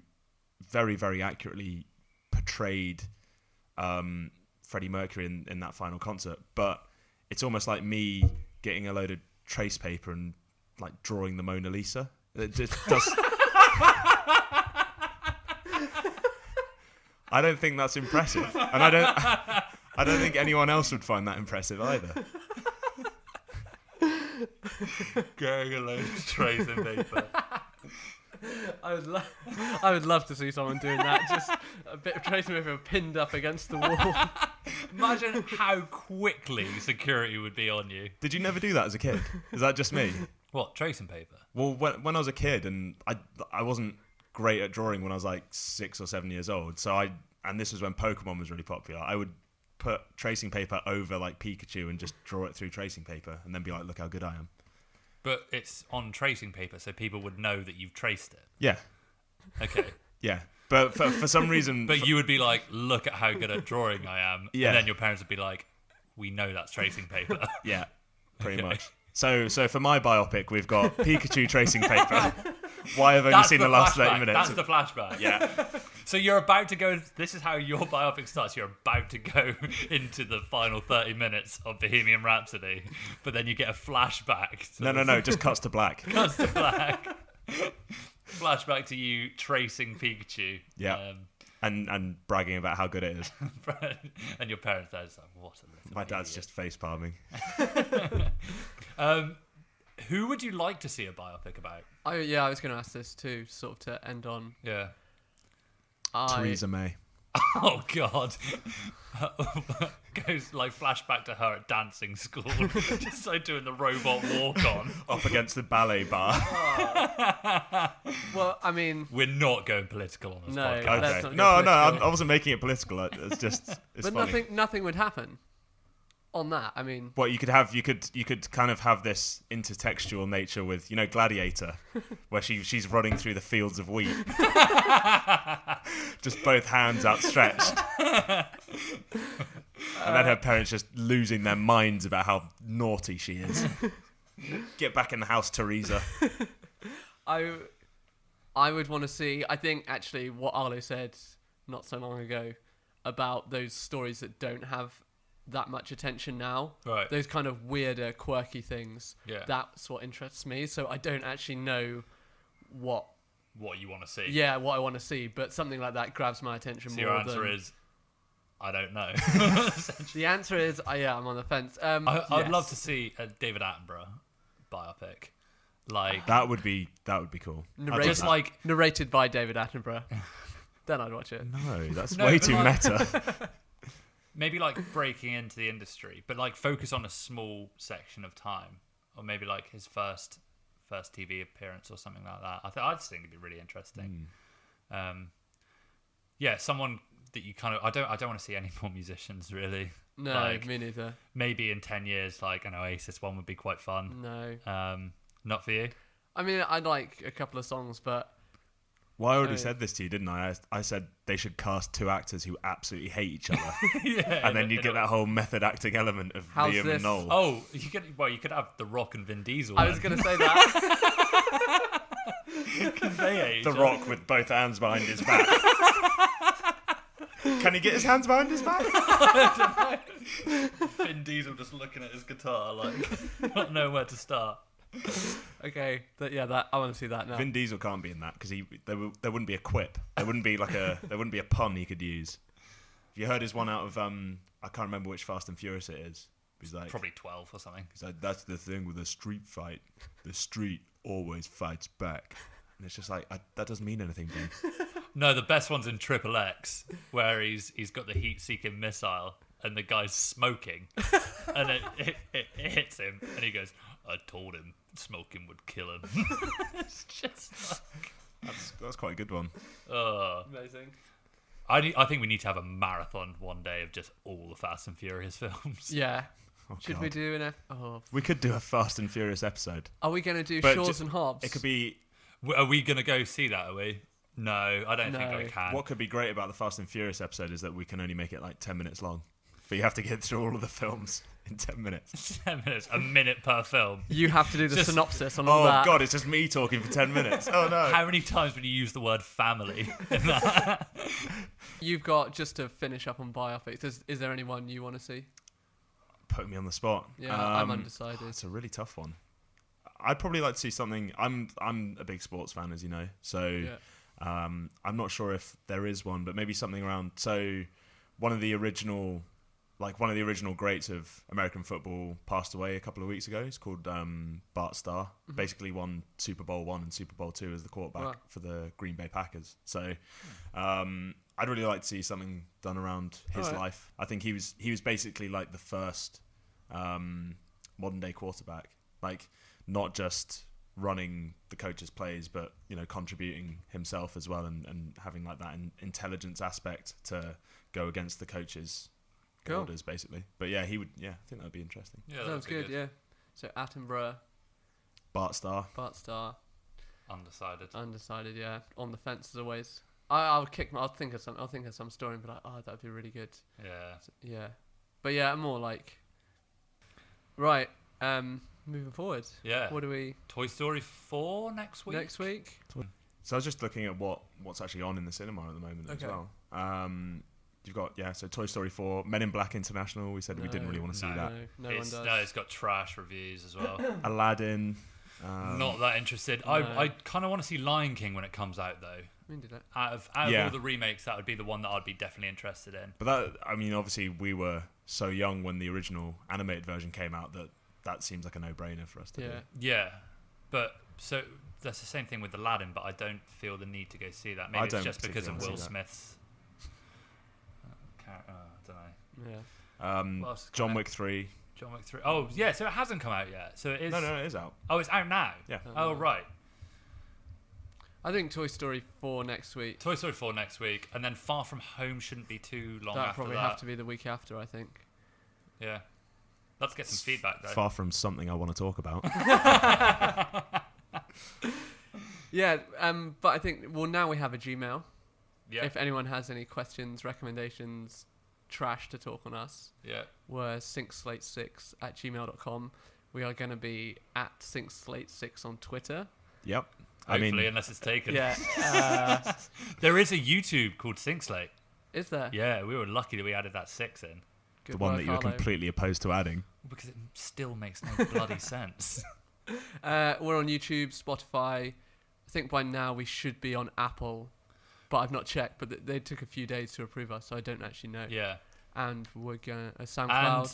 very, very accurately portrayed Freddie Mercury in that final concert, but it's almost like me getting a load of trace paper and like drawing the Mona Lisa. It just does. I don't think that's impressive, and I don't think anyone else would find that impressive either. Going a load of trays in paper. I would love to see someone doing that. Just a bit of tracing paper pinned up against the wall. Imagine how quickly security would be on you. Did you never do that as a kid? Is that just me? What, tracing paper? Well, when I was a kid, and I wasn't great at drawing when I was like 6 or 7 years old. So and this was when Pokemon was really popular. I would put tracing paper over like Pikachu and just draw it through tracing paper, and then be like, "Look how good I am." But it's on tracing paper, so people would know that you've traced it. Yeah. Okay. Yeah. But for some reason... But you would be like, look at how good at drawing I am. Yeah. And then your parents would be like, we know that's tracing paper. Yeah, pretty much. So for my biopic, we've got Pikachu tracing paper. Why I've only seen the last 30 minutes. That's the flashback. Yeah. So you're about to go... This is how your biopic starts. You're about to go into the final 30 minutes of Bohemian Rhapsody, but then you get a flashback. No. Just cuts to black. Cuts to black. Flashback to you tracing Pikachu. Yeah. And bragging about how good it is. And your parents are just like, what a little My dad's idiot. just face palming. Who would you like to see a biopic about? I was going to ask this too, sort of to end on. Yeah. Theresa May. Oh God. Goes like flashback to her at dancing school, just like doing the robot walk on up against the ballet bar. Well, I mean, we're not going political on this podcast. Let's not No, go political. I wasn't making it political. It's just, it's but funny. nothing would happen on that. I mean, What you could kind of have this intertextual nature with, Gladiator, where she's running through the fields of wheat, just both hands outstretched, and then her parents just losing their minds about how naughty she is. Get back in the house, Teresa. I would want to see. I think actually what Arlo said not so long ago about those stories that don't have that much attention now, right? Those kind of weirder, quirky things. Yeah, that's what interests me. So I don't actually know what you want to see. Yeah, what I want to see, but something like that grabs my attention more. Your answer is, I don't know. The answer is, I'm on the fence. I'd love to see a David Attenborough biopic. Like that would be cool. Narrated by David Attenborough. Then I'd watch it. No, that's way too meta. Maybe like breaking into the industry, but like focus on a small section of time, or maybe like his first TV appearance or something like that. I just think it'd be really interesting. Someone that you kind of I don't want to see any more musicians really. No, like, me neither. Maybe in 10 years, like an Oasis one would be quite fun. No, not for you. I mean, I'd like a couple of songs, but. Well, I already said this to you, didn't I? I said they should cast two actors who absolutely hate each other, and then you get that whole method acting element of Liam and Noel. Oh, you could have The Rock and Vin Diesel. I was going to say that. Because they hate The Rock with both hands behind his back. Can he get his hands behind his back? I don't know. Vin Diesel just looking at his guitar, like not knowing where to start. Okay, that I want to see that now. Vin Diesel can't be in that because there wouldn't be a quip. There wouldn't be a pun he could use. Have you heard his one out of I can't remember which Fast and Furious it is. He's like probably 12 or something. He's like, that's the thing with a street fight. The street always fights back. And it's just like that doesn't mean anything, Vin. No, the best one's in Triple X, where he's got the heat-seeking missile and the guy's smoking, and it hits him, and he goes, "I told him smoking would kill him." It's just like... That's quite a good one. Amazing. I think we need to have a marathon one day of just all the Fast and Furious films. Yeah. Oh, Should God. we do We could do a Fast and Furious episode. Are we going to do Shaws and Hobbs? It could be. Are we going to go see that, are we? No, I don't think I can. What could be great about the Fast and Furious episode is that we can only make it like 10 minutes long. But you have to get through all of the films in 10 minutes. 10 minutes, a minute per film. You have to do the synopsis on all that. Oh, God, it's just me talking for 10 minutes. Oh, no. How many times would you use the word family in that? You've got, just to finish up on biopics, is there anyone you want to see? Put me on the spot. Yeah, I'm undecided. It's a really tough one. I'd probably like to see something. I'm a big sports fan, as you know. So I'm not sure if there is one, but maybe something around. So one of the original greats of American football passed away a couple of weeks ago. He's called Bart Starr. Mm-hmm. Basically won Super Bowl I and Super Bowl II as the quarterback for the Green Bay Packers. So I'd really like to see something done around his life. I think he was basically like the first modern day quarterback. Like, not just running the coach's plays, but contributing himself as well, and having like that intelligence aspect to go against the coach's orders, basically. But yeah, he would. Yeah, I think that'd be interesting. Yeah, sounds good. Yeah. So Attenborough, Bart Starr. Undecided. Yeah, on the fence as always. I'll think of some story and be like, that'd be really good. Yeah. Yeah, but yeah, more like. Right. Moving forward. Yeah. What do we? Toy Story 4 next week. So I was just looking at what's actually on in the cinema at the moment as well. You've got so Toy Story 4, Men in Black International. We said we didn't really want to see that. No one does. No, it's got trash reviews as well. Aladdin. Not that interested. No. I kind of want to see Lion King when it comes out though. Out of all the remakes, that would be the one that I'd be definitely interested in. But that, I mean, obviously we were so young when the original animated version came out that seems like a no-brainer for us to do. Yeah, but so that's the same thing with Aladdin, but I don't feel the need to go see that. Maybe it's just because of Will Smith's I don't know. Yeah. What else is John coming Wick 3. John Wick 3. Oh, yeah, so it hasn't come out yet. So it is. No, it is out. Oh, it's out now? Yeah. Oh, right. I think Toy Story 4 next week. Toy Story 4 next week, and then Far From Home shouldn't be too long That'll after probably that. have to be the week after, I think. Yeah. Let's get some feedback, though. Far from something I want to talk about. Yeah, but I think, well, now we have a Gmail. Yeah. If anyone has any questions, recommendations, trash to talk on us, Yeah. we're syncslate6@gmail.com. We are going to be at syncslate6 on Twitter. Yep. Hopefully, unless it's taken. Yeah. There is a YouTube called Sync Slate. Is there? Yeah, we were lucky that we added that 6 in. Good the one work, that you were Arlo. completely opposed to adding. Because it still makes no bloody sense. We're on YouTube, Spotify. I think by now we should be on Apple, but I've not checked. But they took a few days to approve us, so I don't actually know. Yeah. And we're going to SoundCloud. And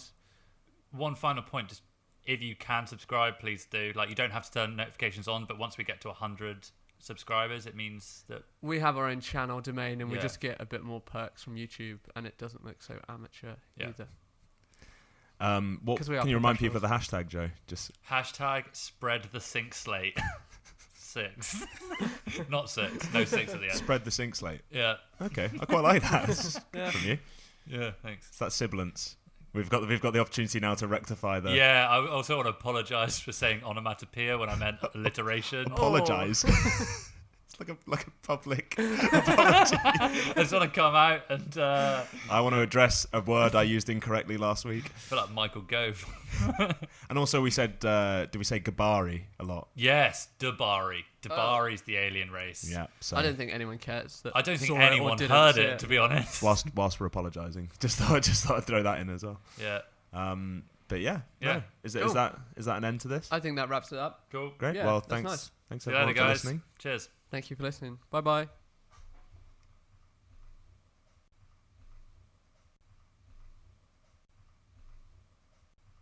one final point, just if you can subscribe, please do. Like, you don't have to turn notifications on, but once we get to 100 subscribers, it means that we have our own channel domain, and we Yeah. just get a bit more perks from YouTube, and it doesn't look so amateur either. What 'Cause we are can you remind people of the hashtag, Joe? Just hashtag spread the Sync Slate. 6. Not 6. No 6 at the end. spread the Sync Slate. Yeah. Okay, I quite like that from you. Yeah, thanks. It's that sibilance. We've got the opportunity now to rectify the. Yeah, I also want to apologise for saying onomatopoeia when I meant alliteration. Apologise. It's like a public apology. I just want to come out and I want to address a word I used incorrectly last week. I feel like Michael Gove. And also we said, did we say Gabari a lot? Yes, Dabari. Dabari's the alien race. Yeah. So I don't think anyone cares. That I don't think saw it or anyone didn't heard see it, to be honest. whilst we're apologising, just thought I'd throw that in as well. Yeah. But yeah. Yeah. No. Is Cool. that an end to this? I think that wraps it up. Cool. Great. Yeah, well, that's thanks. nice. Thanks See you everyone later, for guys. listening. Cheers. Thank you for listening. Bye bye.